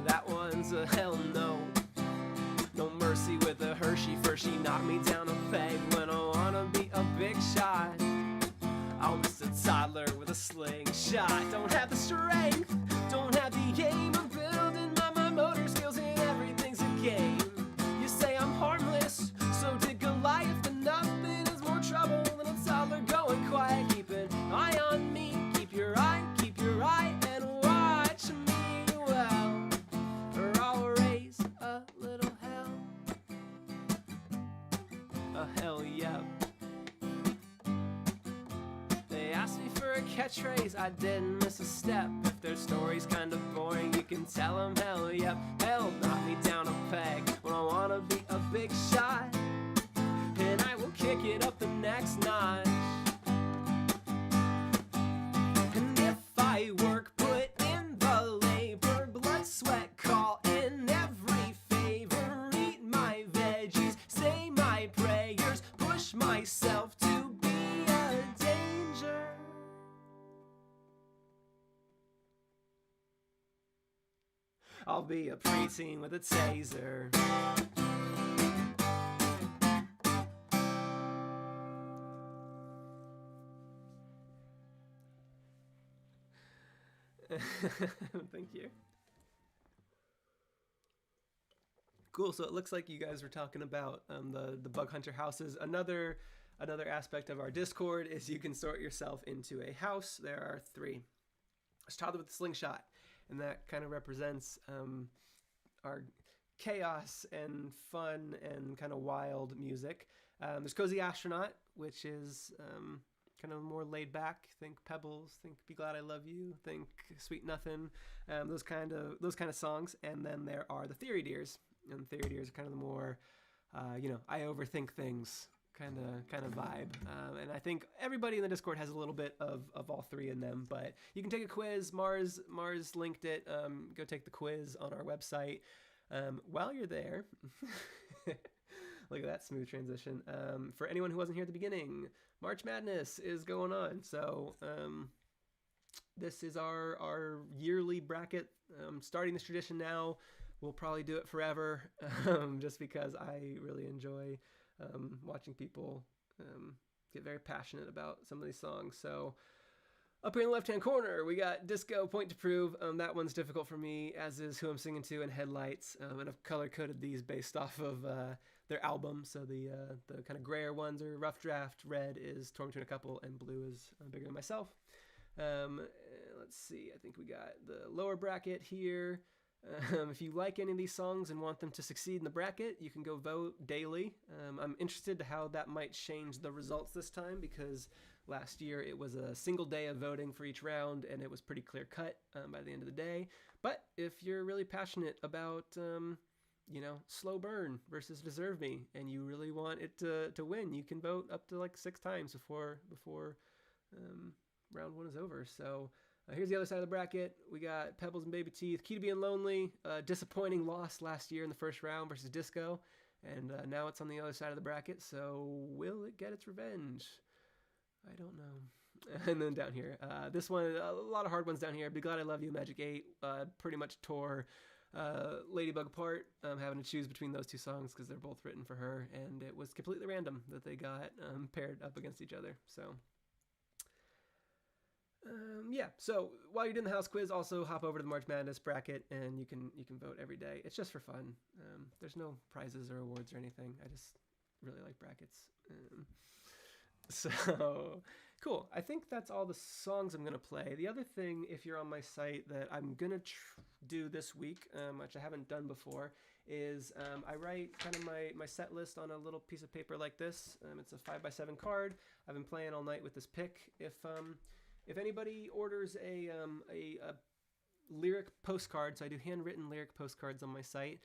that one's a hell no. No mercy with a Hershey, first she knocked me down a peg. When I wanna be a big shot, I'm just a toddler with a slingshot. Don't have the strength, don't have the aim of building my motor skills, and everything's a game. You say I'm harmless, so did Goliath, but nothing is more trouble than a toddler going quiet. Keep an eye on me, keep your eye and watch me well, or I'll raise a little hell. A hell yeah. They asked me for a catchphrase, I didn't miss a step. If their story's kinda boring, you can tell them hell yep. Hell, knock me down a peg when I wanna be a big shot, and I will kick it up the next notch. And if I work, put in the labor, blood, sweat, call in every favor, eat my veggies, say my prayers, push myself to be a danger. I'll be a preteen with a taser. Thank you. Cool. So it looks like you guys were talking about the bug hunter houses. Another aspect of our Discord is you can sort yourself into a house. There are 3. There's toddler with the slingshot, and that kind of represents our chaos and fun and kind of wild music. There's Cozy Astronaut, which is kind of more laid back. Think Pebbles, think Be Glad I Love You, think Sweet Nothing, those kind of songs. And then there are the Theory Deers, and Theory Deers are kind of the more, I overthink things kind of vibe. And I think everybody in the Discord has a little bit of all 3 in them. But you can take a quiz. Mars linked it. Go take the quiz on our website. While you're there, look at that smooth transition. For anyone who wasn't here at the beginning, March Madness is going on. So this is our yearly bracket. Starting this tradition now. We'll probably do it forever, just because I really enjoy watching people get very passionate about some of these songs. So up here in the left-hand corner, we got Disco, Point to Prove. That one's difficult for me, as is Who I'm Singing To and Headlights. And I've color-coded these based off of their album. So the kind of grayer ones are Rough Draft, red is Torn Between a Couple, and blue is Bigger Than Myself. Let's see, I think we got the lower bracket here. If you like any of these songs and want them to succeed in the bracket, you can go vote daily. I'm interested to how that might change the results this time, because last year it was a single day of voting for each round, and it was pretty clear cut by the end of the day. But if you're really passionate about, Slow Burn versus Deserve Me, and you really want it to win, you can vote up to like 6 times before round 1 is over. So here's the other side of the bracket. We got Pebbles and Baby Teeth, Key to Being Lonely, disappointing loss last year in the first round versus Disco, and now it's on the other side of the bracket. So will it get its revenge? I don't know. And then down here, this one, a lot of hard ones down here. Be Glad I Love You, Magic 8, pretty much tore Ladybug apart, having to choose between those 2 songs because they're both written for her, and it was completely random that they got paired up against each other. So so while you're doing the house quiz, also hop over to the March Madness bracket, and you can vote every day. It's just for fun. There's no prizes or awards or anything. I just really like brackets. So cool. I think that's all the songs I'm gonna play. The other thing, if you're on my site, that I'm gonna do this week, which I haven't done before, is I write kind of my set list on a little piece of paper like this. It's a 5x7 card. I've been playing all night with this pick. If anybody orders a lyric postcard, so I do handwritten lyric postcards on my site.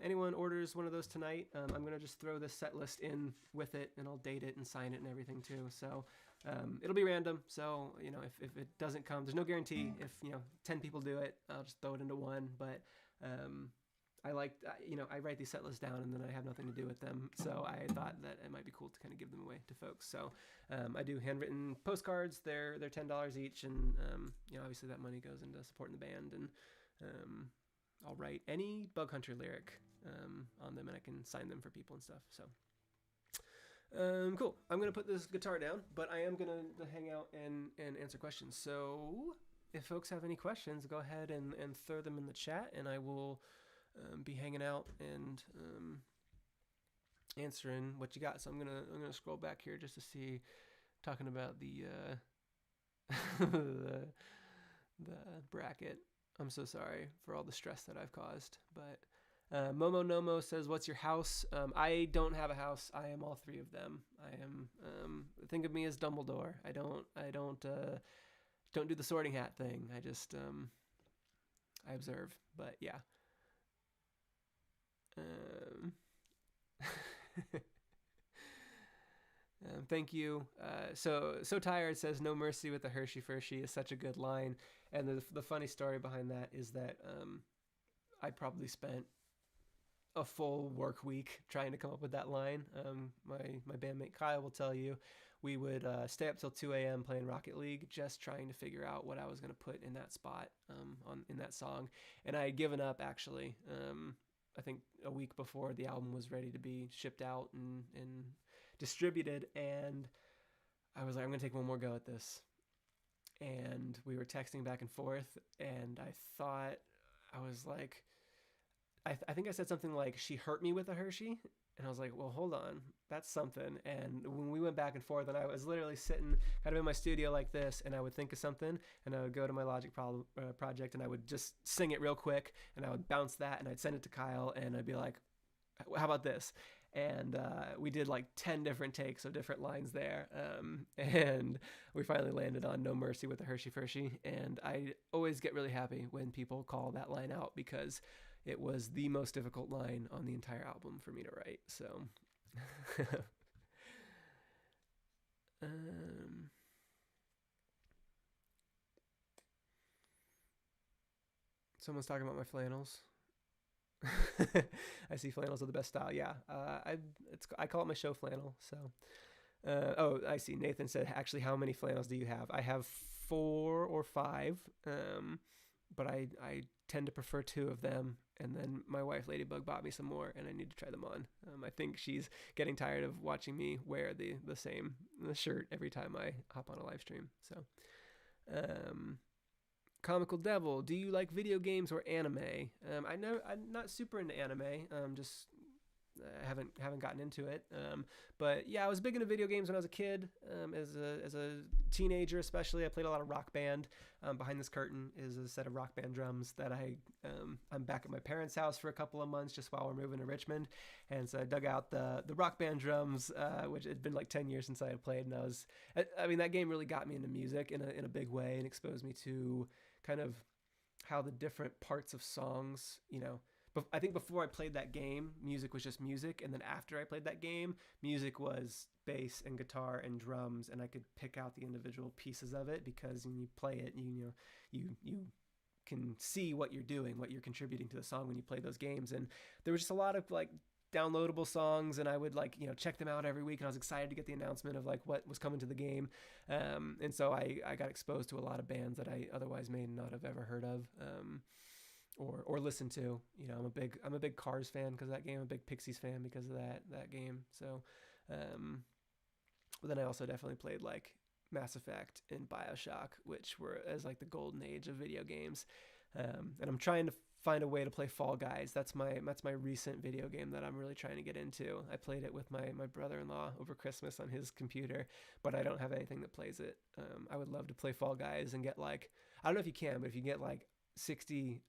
Anyone orders one of those tonight, I'm going to just throw this set list in with it, and I'll date it and sign it and everything too. So it'll be random. So, if it doesn't come, there's no guarantee. If, 10 people do it, I'll just throw it into one. But I like, I write these set lists down and then I have nothing to do with them. So I thought that it might be cool to kind of give them away to folks. So I do handwritten postcards. They're $10 each, and obviously that money goes into supporting the band. And I'll write any Bug Hunter lyric on them, and I can sign them for people and stuff. So cool. I'm gonna put this guitar down, but I am gonna hang out and answer questions. So if folks have any questions, go ahead and throw them in the chat, and I will be hanging out and answering what you got. So I'm gonna scroll back here just to see, talking about the the bracket. I'm so sorry for all the stress that I've caused, but Momo Nomo says, "What's your house?" I don't have a house. I am all three of them. I am. Think of me as Dumbledore. I don't do the sorting hat thing. I just I observe. But yeah. Thank you. So tired says, "No mercy with the Hershey Fershey" is such a good line. And the funny story behind that is that I probably spent a full work week trying to come up with that line. My bandmate Kyle will tell you, we would stay up till 2 a.m. playing Rocket League, just trying to figure out what I was going to put in that spot in that song. And I had given up, actually. I think a week before the album was ready to be shipped out and distributed, and I was like, I'm going to take one more go at this. And we were texting back and forth, and I thought, I was like, I think I said something like, "She hurt me with a Hershey." And I was like, well, hold on, that's something. And when we went back and forth, and I was literally sitting kind of in my studio like this, and I would think of something, and I would go to my Logic project, and I would just sing it real quick, and I would bounce that, and I'd send it to Kyle, and I'd be like, how about this? And we did like 10 different takes of different lines there. And we finally landed on "No Mercy with the Hershey Fershey. And I always get really happy when people call that line out, because it was the most difficult line on the entire album for me to write. So someone's talking about my flannels. I see flannels are the best style. Yeah, I call it my show flannel. So, oh, I see. Nathan said, actually, how many flannels do you have? I have 4 or 5, but I tend to prefer 2 of them. And then my wife Ladybug bought me some more, and I need to try them on. I think she's getting tired of watching me wear the same shirt every time I hop on a live stream. So, Comical Devil, do you like video games or anime? I'm not super into anime. Just haven't gotten into it. But yeah, I was big into video games when I was a kid. As a teenager, especially, I played a lot of Rock Band. Behind this curtain is a set of Rock Band drums that I'm back at my parents' house for a couple of months just while we're moving to Richmond, and so I dug out the Rock Band drums, which had been like 10 years since I had played, and I mean that game really got me into music in a big way and exposed me to kind of how the different parts of songs, but I think before I played that game, music was just music, and then after I played that game, music was bass and guitar and drums, and I could pick out the individual pieces of it, because when you play it, you can see what you're doing, what you're contributing to the song when you play those games. And there was just a lot of like downloadable songs, and I would check them out every week, and I was excited to get the announcement of like what was coming to the game. And so I got exposed to a lot of bands that I otherwise may not have ever heard of. Or listen to. I'm a big Cars fan because of that game. I'm a big Pixies fan because of that game. So, but then I also definitely played like Mass Effect and BioShock, which were as like the golden age of video games. And I'm trying to find a way to play Fall Guys. That's my recent video game that I'm really trying to get into. I played it with my brother-in-law over Christmas on his computer, but I don't have anything that plays it. I would love to play Fall Guys and get like, I don't know if you can, but if you get like 60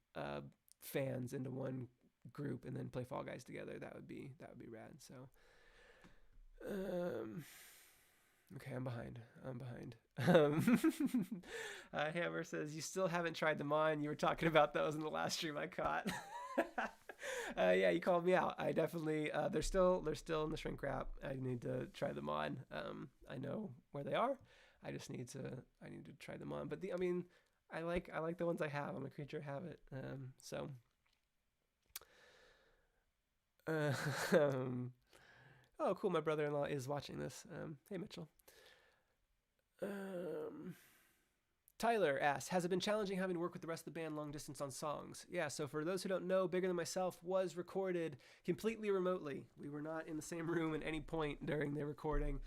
fans into one group and then play Fall Guys together, that would be rad. So okay, I'm behind. Hammer says, you still haven't tried them on. You were talking about those in the last stream I caught. Yeah, you called me out. I definitely they're still in the shrink wrap. I need to try them on. I know where they are. I need to try them on. But I like the ones I have. I'm a creature of habit. So Um, oh, cool. My brother-in-law is watching this. Hey, Mitchell. Um, Tyler asks, has it been challenging having to work with the rest of the band long distance on songs? Yeah, so for those who don't know, Bigger Than Myself was recorded completely remotely. We were not in the same room at any point during the recording,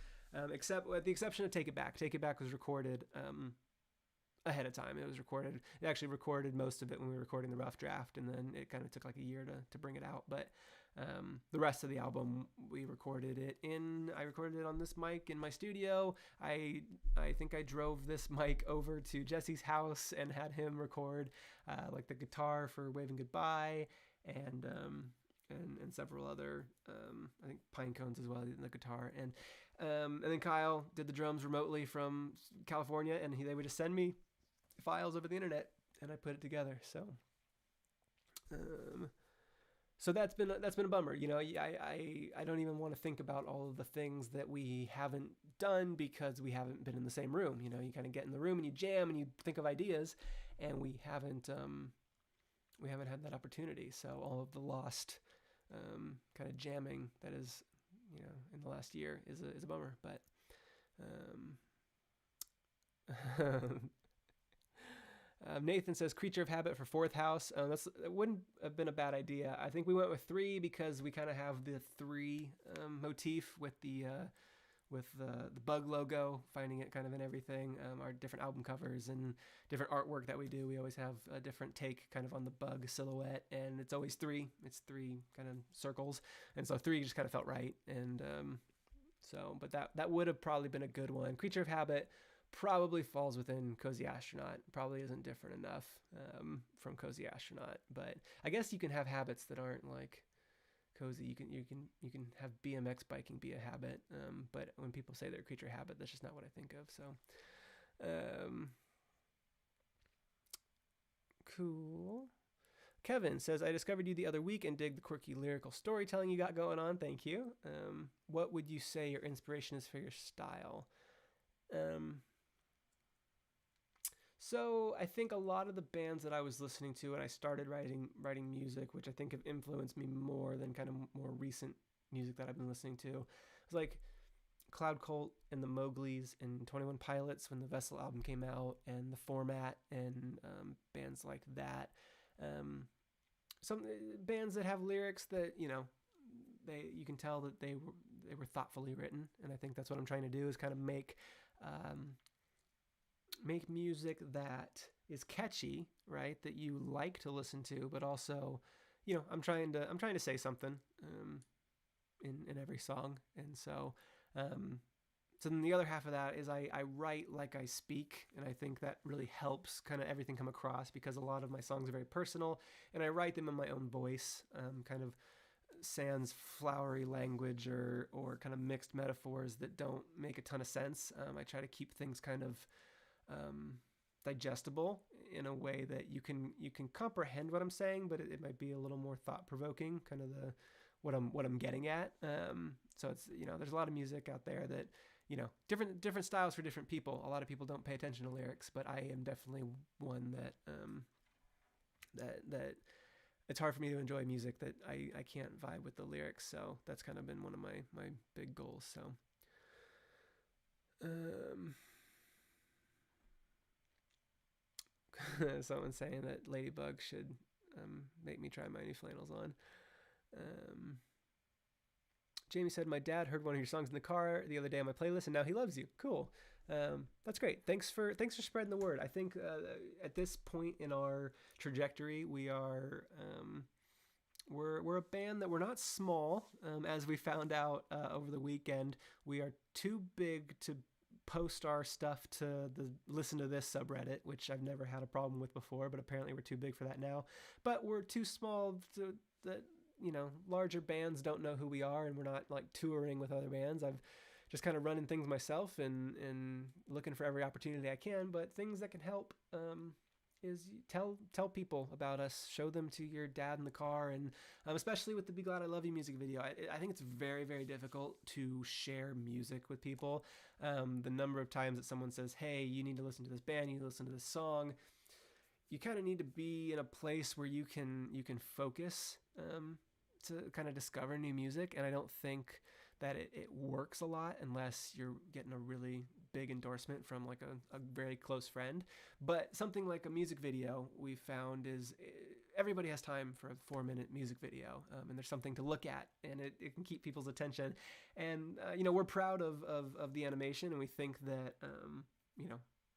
except with the exception of Take It Back. Take It Back was recorded ahead of time. It was recorded. It actually recorded most of it when we were recording the rough draft, and then it kind of took like a year to bring it out. But the rest of the album, I recorded it on this mic in my studio. I think I drove this mic over to Jesse's house and had him record like the guitar for Waving Goodbye and several other I think pine cones as well in the guitar, and then Kyle did the drums remotely from California, and they would just send me files over the internet and I put it together. So that's been a bummer. You know, I don't even want to think about all of the things that we haven't done because we haven't been in the same room. You know, you kind of get in the room and you jam and you think of ideas, and we haven't had that opportunity. So all of the lost kind of jamming that is, you know, in the last year is a bummer. But Nathan says Creature of Habit for fourth house. That wouldn't have been a bad idea. I think we went with 3 because we kind of have the 3 motif with the bug logo, finding it kind of in everything. Our different album covers and different artwork that we do, we always have a different take kind of on the bug silhouette, and it's always 3. It's 3 kind of circles, and so 3 just kind of felt right. And but that would have probably been a good one. Creature of Habit probably falls within Cozy Astronaut. Probably isn't different enough from Cozy Astronaut, but I guess you can have habits that aren't like cozy. You can have BMX biking be a habit, but when people say they're a creature habit, that's just not what I think of. So, cool. Kevin says, I discovered you the other week and dig the quirky lyrical storytelling you got going on. Thank you. What would you say your inspiration is for your style? So I think a lot of the bands that I was listening to when I started writing music, which I think have influenced me more than kind of more recent music that I've been listening to, was like Cloud Cult and the Mowglis and 21 Pilots when the Vessel album came out, and the Format, and bands like that. Some bands that have lyrics that, you know, you can tell that they were thoughtfully written, and I think that's what I'm trying to do, is kind of make music that is catchy, right? That you like to listen to, but also, you know, I'm trying to say something in every song, and so then the other half of that is I write like I speak, and I think that really helps kind of everything come across, because a lot of my songs are very personal, and I write them in my own voice, kind of sans flowery language or kind of mixed metaphors that don't make a ton of sense. I try to keep things kind of digestible in a way that you can comprehend what I'm saying, but it might be a little more thought-provoking, kind of what I'm getting at. So it's, you know, there's a lot of music out there that, you know, different styles for different people. A lot of people don't pay attention to lyrics, but I am definitely one that that it's hard for me to enjoy music that I can't vibe with the lyrics. So that's kind of been one of my big goals. So someone's saying that Ladybug should make me try my new flannels on. Jamie said, my dad heard one of your songs in the car the other day on my playlist, and now he loves you. Cool. That's great. Thanks for spreading the word. I think at this point in our trajectory, we are we're a band that we're not small, as we found out over the weekend. We are too big to post our stuff to the Listen to This subreddit, which I've never had a problem with before, but apparently we're too big for that now. But we're too small that, you know, larger bands don't know who we are, and we're not like touring with other bands. I've just kind of running things myself and looking for every opportunity I can, but things that can help is tell people about us, show them to your dad in the car, and especially with the Be Glad I Love You music video. I think it's very, very difficult to share music with people. The number of times that someone says, hey, you need to listen to this band, you need to listen to this song, you kind of need to be in a place where you can focus to kind of discover new music, and I don't think that it works a lot unless you're getting a really big endorsement from like a very close friend. But something like a music video we found is everybody has time for a 4-minute music video, and there's something to look at, and it can keep people's attention. And we're proud of the animation, and we think that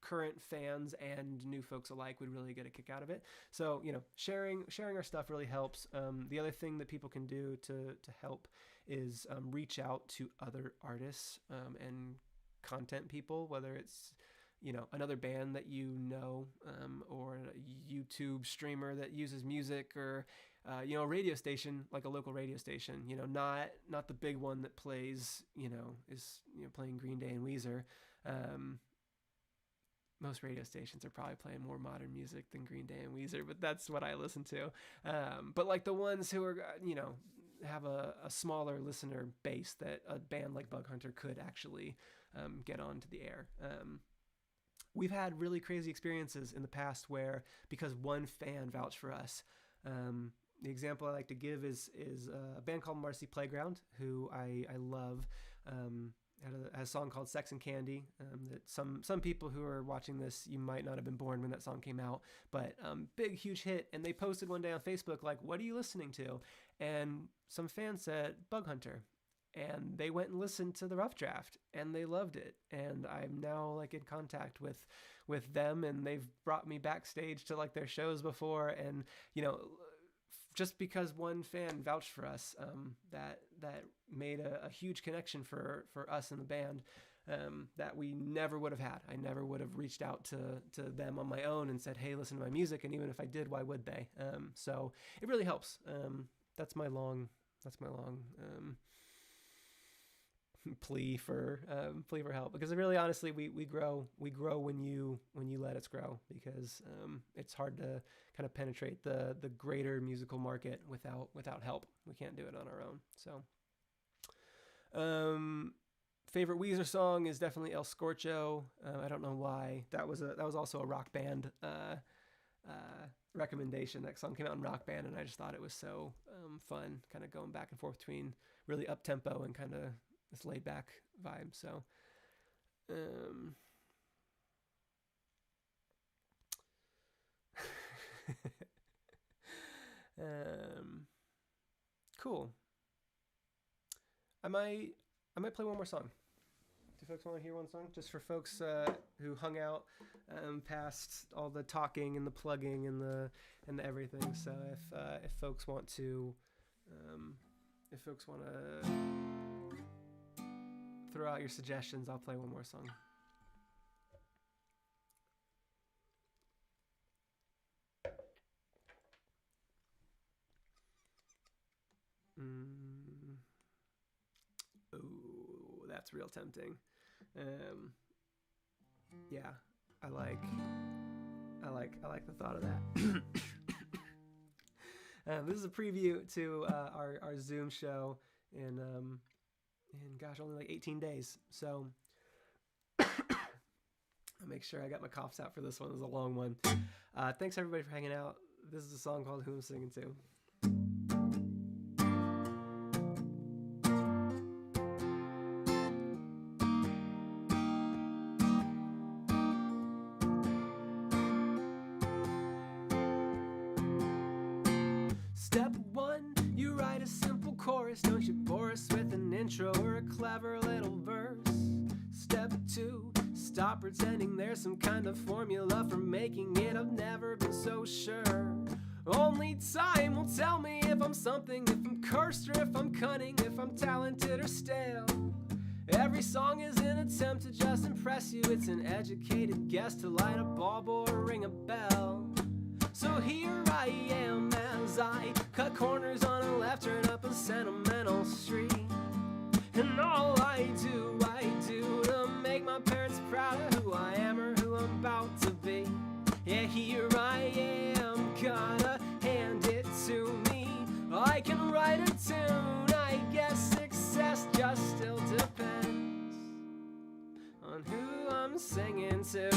current fans and new folks alike would really get a kick out of it. So sharing our stuff really helps. The other thing that people can do to help is reach out to other artists and content people, whether it's another band that or a YouTube streamer that uses music, or a radio station, like a local radio station, not the big one that plays is playing Green Day and Weezer. Most radio stations are probably playing more modern music than Green Day and Weezer, but that's what I listen to. But like the ones who are, have a smaller listener base that a band like Bug Hunter could actually get onto the air. We've had really crazy experiences in the past where, because one fan vouched for us, the example I like to give is a band called Marcy Playground, who I love. Had a song called Sex and Candy, that some people who are watching this, you might not have been born when that song came out, but big, huge hit. And they posted one day on Facebook, like, what are you listening to? And some fans said Bug Hunter, and they went and listened to the rough draft, and they loved it. And I'm now like in contact with them, and they've brought me backstage to like their shows before. And just because one fan vouched for us, that made a huge connection for us in the band, that we never would have had. I never would have reached out to them on my own and said, hey, listen to my music. And even if I did, why would they? So it really helps. That's my long plea for help, because really, honestly, we grow when you let us grow, because it's hard to kind of penetrate the greater musical market without help. We can't do it on our own. So favorite Weezer song is definitely El Scorcho. I don't know why. That was also a Rock Band recommendation. That song came out in Rock Band, and I just thought it was so fun, kind of going back and forth between really up tempo and kind of this laid back vibe. So cool. I might play one more song. Do folks want to hear one song? Just for folks who hung out past all the talking and the plugging and the everything. So if folks want to throw out your suggestions, I'll play one more song. Oh, that's real tempting. Yeah, I like the thought of that. This is a preview to our Zoom show in gosh, only like 18 days. So I'll make sure I got my coughs out for this one. This is a long one. Thanks everybody for hanging out. This is a song called Who I'm Singing To. Step one, you write a simple chorus. Don't you bore us with an intro or a clever little verse. Step two, stop pretending there's some kind of formula for making it. I've never been so sure. Only time will tell me if I'm something, if I'm cursed or if I'm cunning, if I'm talented or stale. Every song is an attempt to just impress you. It's an educated guess to light a bulb or ring a bell. So here I am as I cut corners on a left turn up a sentimental street. And all I do to make my parents proud of who I am or who I'm about to be. Yeah, here I am, gotta hand it to me. I can write a tune, I guess success just still depends on who I'm singing to.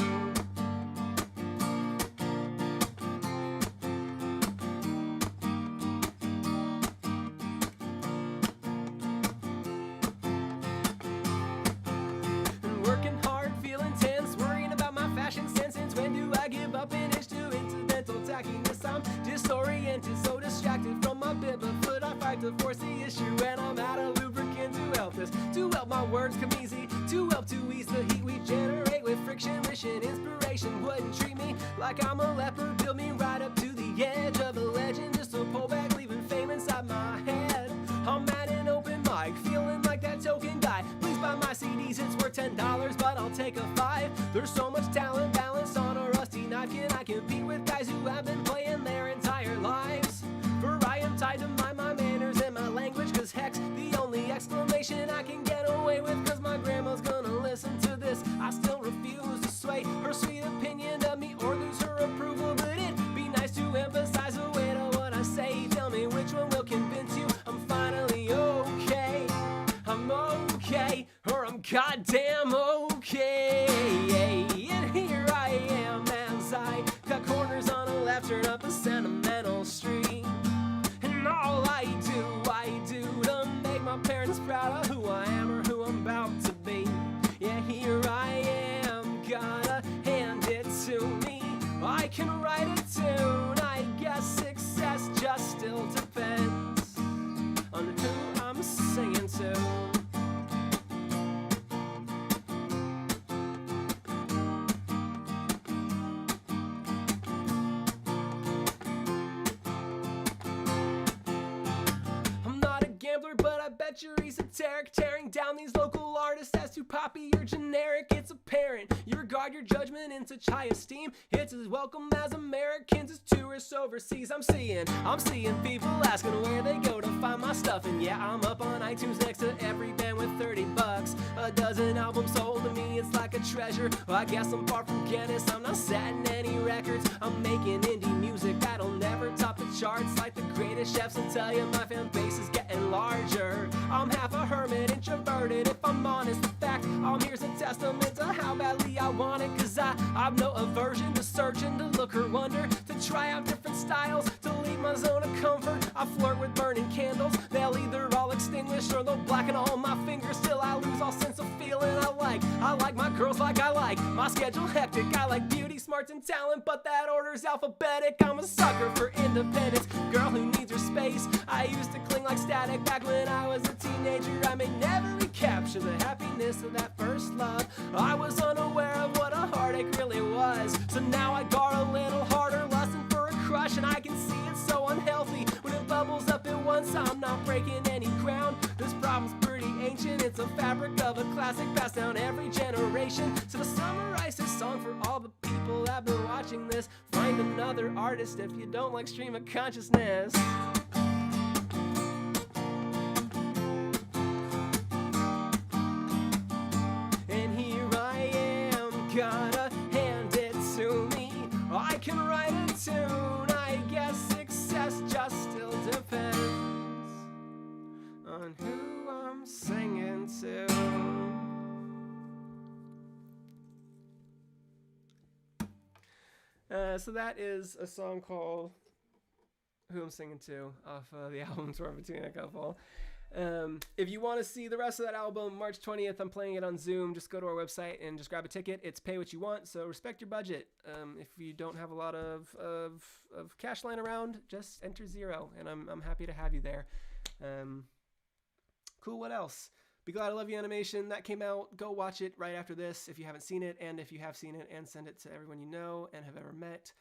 right to help to ease the heat we generate with friction. Wishing inspiration wouldn't treat me like I'm a leper. Build me right up to the edge of a legend, just to pull back, leaving fame inside my head. I'm at an open mic, feeling like that token guy. Please buy my CDs, it's worth $10, but I'll take a 5. There's so much talent balanced on a rusty knife. Can I compete with guys who have been playing their entire lives? For I am tied to my manners and my language, cause heck's the only exclamation I can get away with. Cause my grandma's gonna listen to this. I still refuse to sway her sweet opinion of me or lose her approval, but it'd be nice to emphasize the weight of what I say. Tell me which one will convince you I'm finally okay. I'm okay, or I'm goddamn okay. And here I am as I cut corners on a left turn up a sentimental street. And all I do to make my parents proud of who I am or who I'm about to be. Yeah, here I am, gotta hand it to me. I can write a tune, I guess success just still depends on who I'm singing to. But I bet you're esoteric, tearing down these local artists as too poppy or generic. It's apparent you regard your judgment in such high esteem. It's as welcome as Americans as tourists overseas. I'm seeing people asking where they go to find my stuff. And yeah, I'm up on iTunes next to every band with $30. A dozen albums sold to me, it's like a treasure. Well, I guess I'm far from Guinness, I'm not setting any records. I'm making indie music that'll never top the charts. Like the greatest chefs will tell you, my fan base is getting larger. I'm half a hermit, introverted, if I'm honest. The fact here's a testament to how badly I want it. Cause I've no aversion to searching, to look or wonder, to try out different styles, to leave my zone of comfort. I flirt with burning candles, they'll either all extinguish or they'll blacken all my fingers. Still I lose all sense of feeling. I like my girls like I like my schedule hectic. I like beauty, smarts, and talent, but that order's alphabetic. I'm a sucker for independence, girl who needs her space. I used to cling like static back when I was a teenager. I may never recapture the happiness of that first love. I was unaware of what a heartache really was. So now I guard a little harder, lusting for a crush. And I can see it's so unhealthy when it bubbles up at once. I'm not breaking any ground, this problem's pretty ancient. It's a fabric of a classic passed down every generation. So to summarize this song for all the people that have been watching this, find another artist if you don't like stream of consciousness. Gotta hand it to me. I can write a tune. I guess success just still depends on who I'm singing to. So that is a song called Who I'm Singing To off the album Torn Between a Couple. If you want to see the rest of that album, March 20th, I'm playing it on Zoom. Just go to our website and just grab a ticket. It's pay what you want, so respect your budget. If you don't have a lot of cash lying around, just enter 0, and I'm happy to have you there. Cool, what else? Be Glad I Love You animation, that came out. Go watch it right after this if you haven't seen it, and if you have seen it, and send it to everyone you know and have ever met.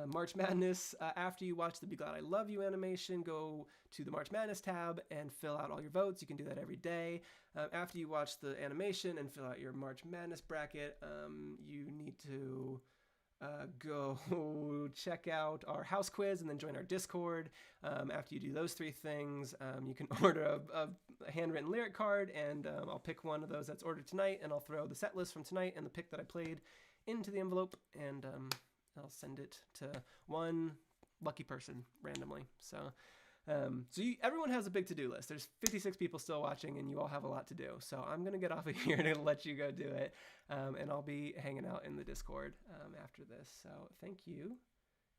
March Madness, after you watch the Be Glad I Love You animation, go to the March Madness tab and fill out all your votes. You can do that every day. After you watch the animation and fill out your March Madness bracket, you need to go check out our house quiz and then join our Discord. After you do those 3 things, you can order a handwritten lyric card, and I'll pick one of those that's ordered tonight, and I'll throw the set list from tonight and the pick that I played into the envelope, and I'll send it to one lucky person randomly. So everyone has a big to-do list. There's 56 people still watching, and you all have a lot to do. So I'm going to get off of here to let you go do it. And I'll be hanging out in the Discord after this. So thank you,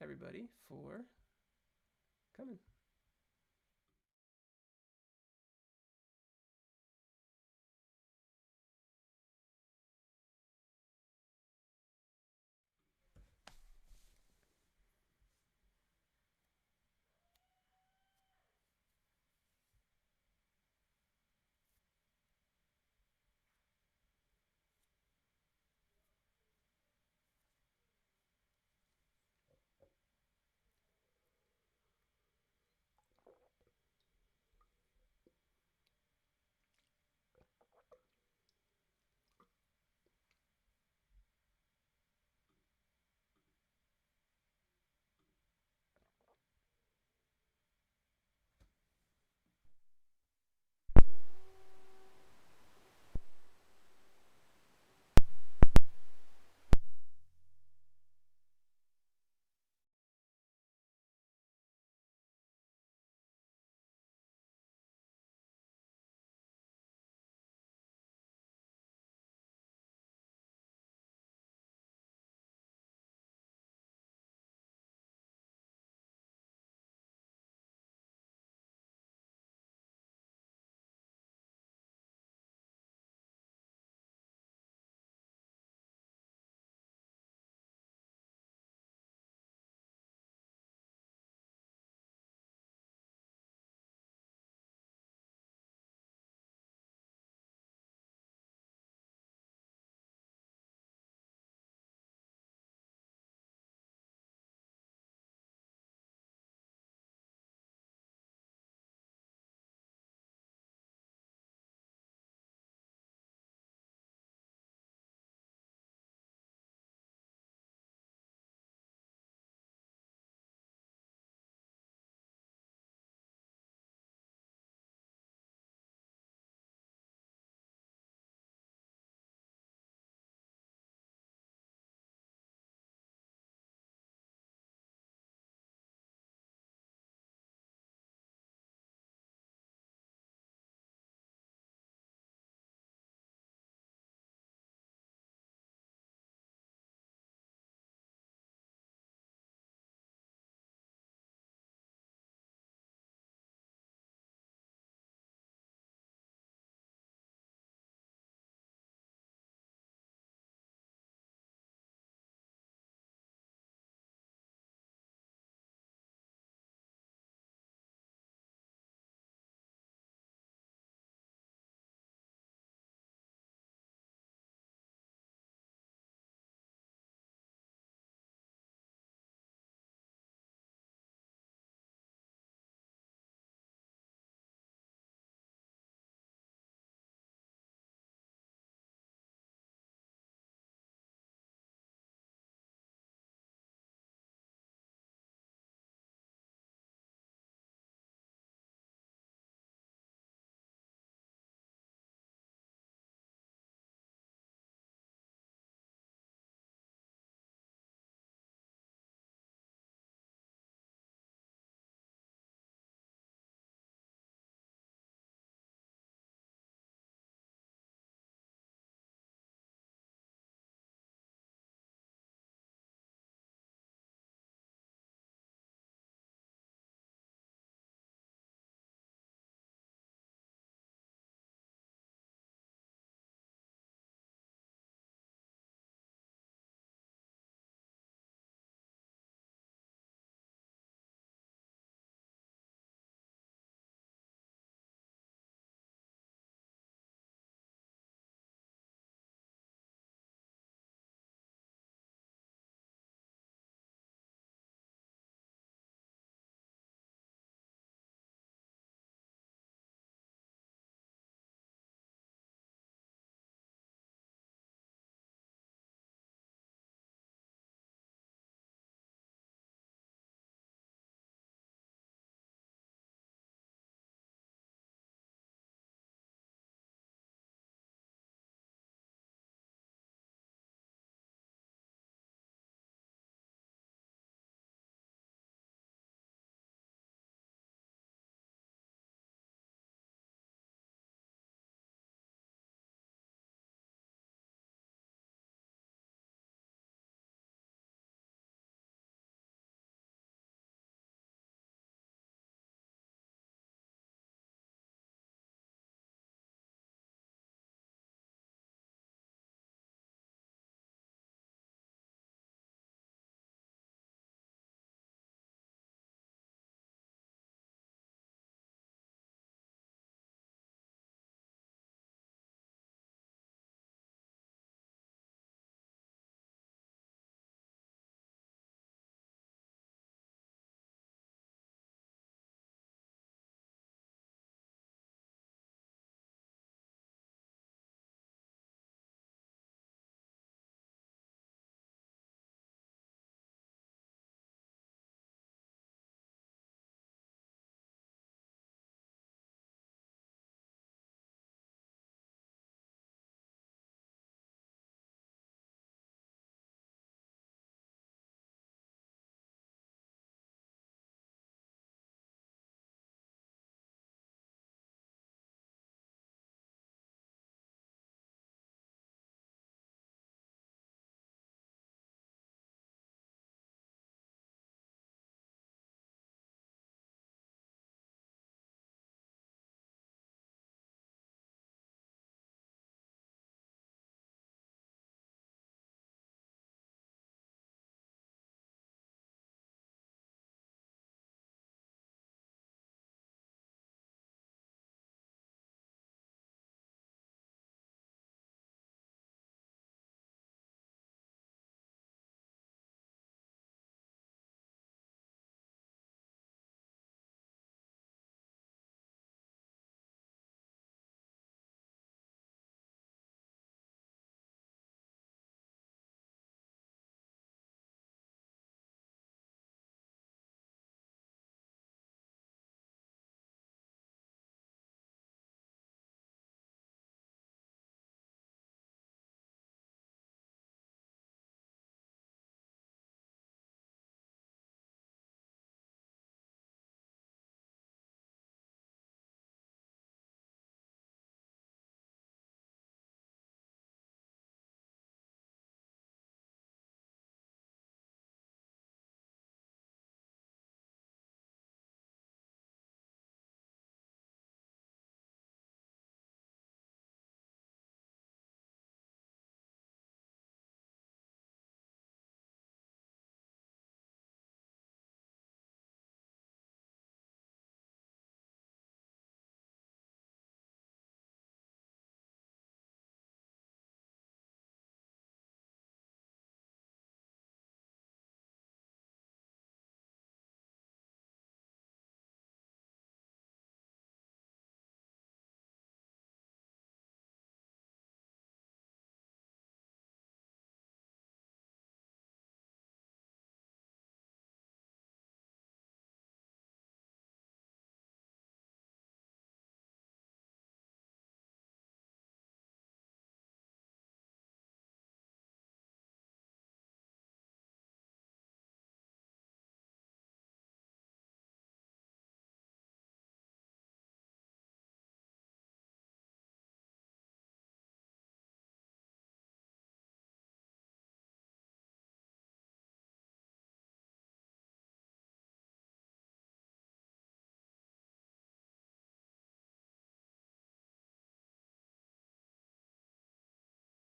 everybody, for coming.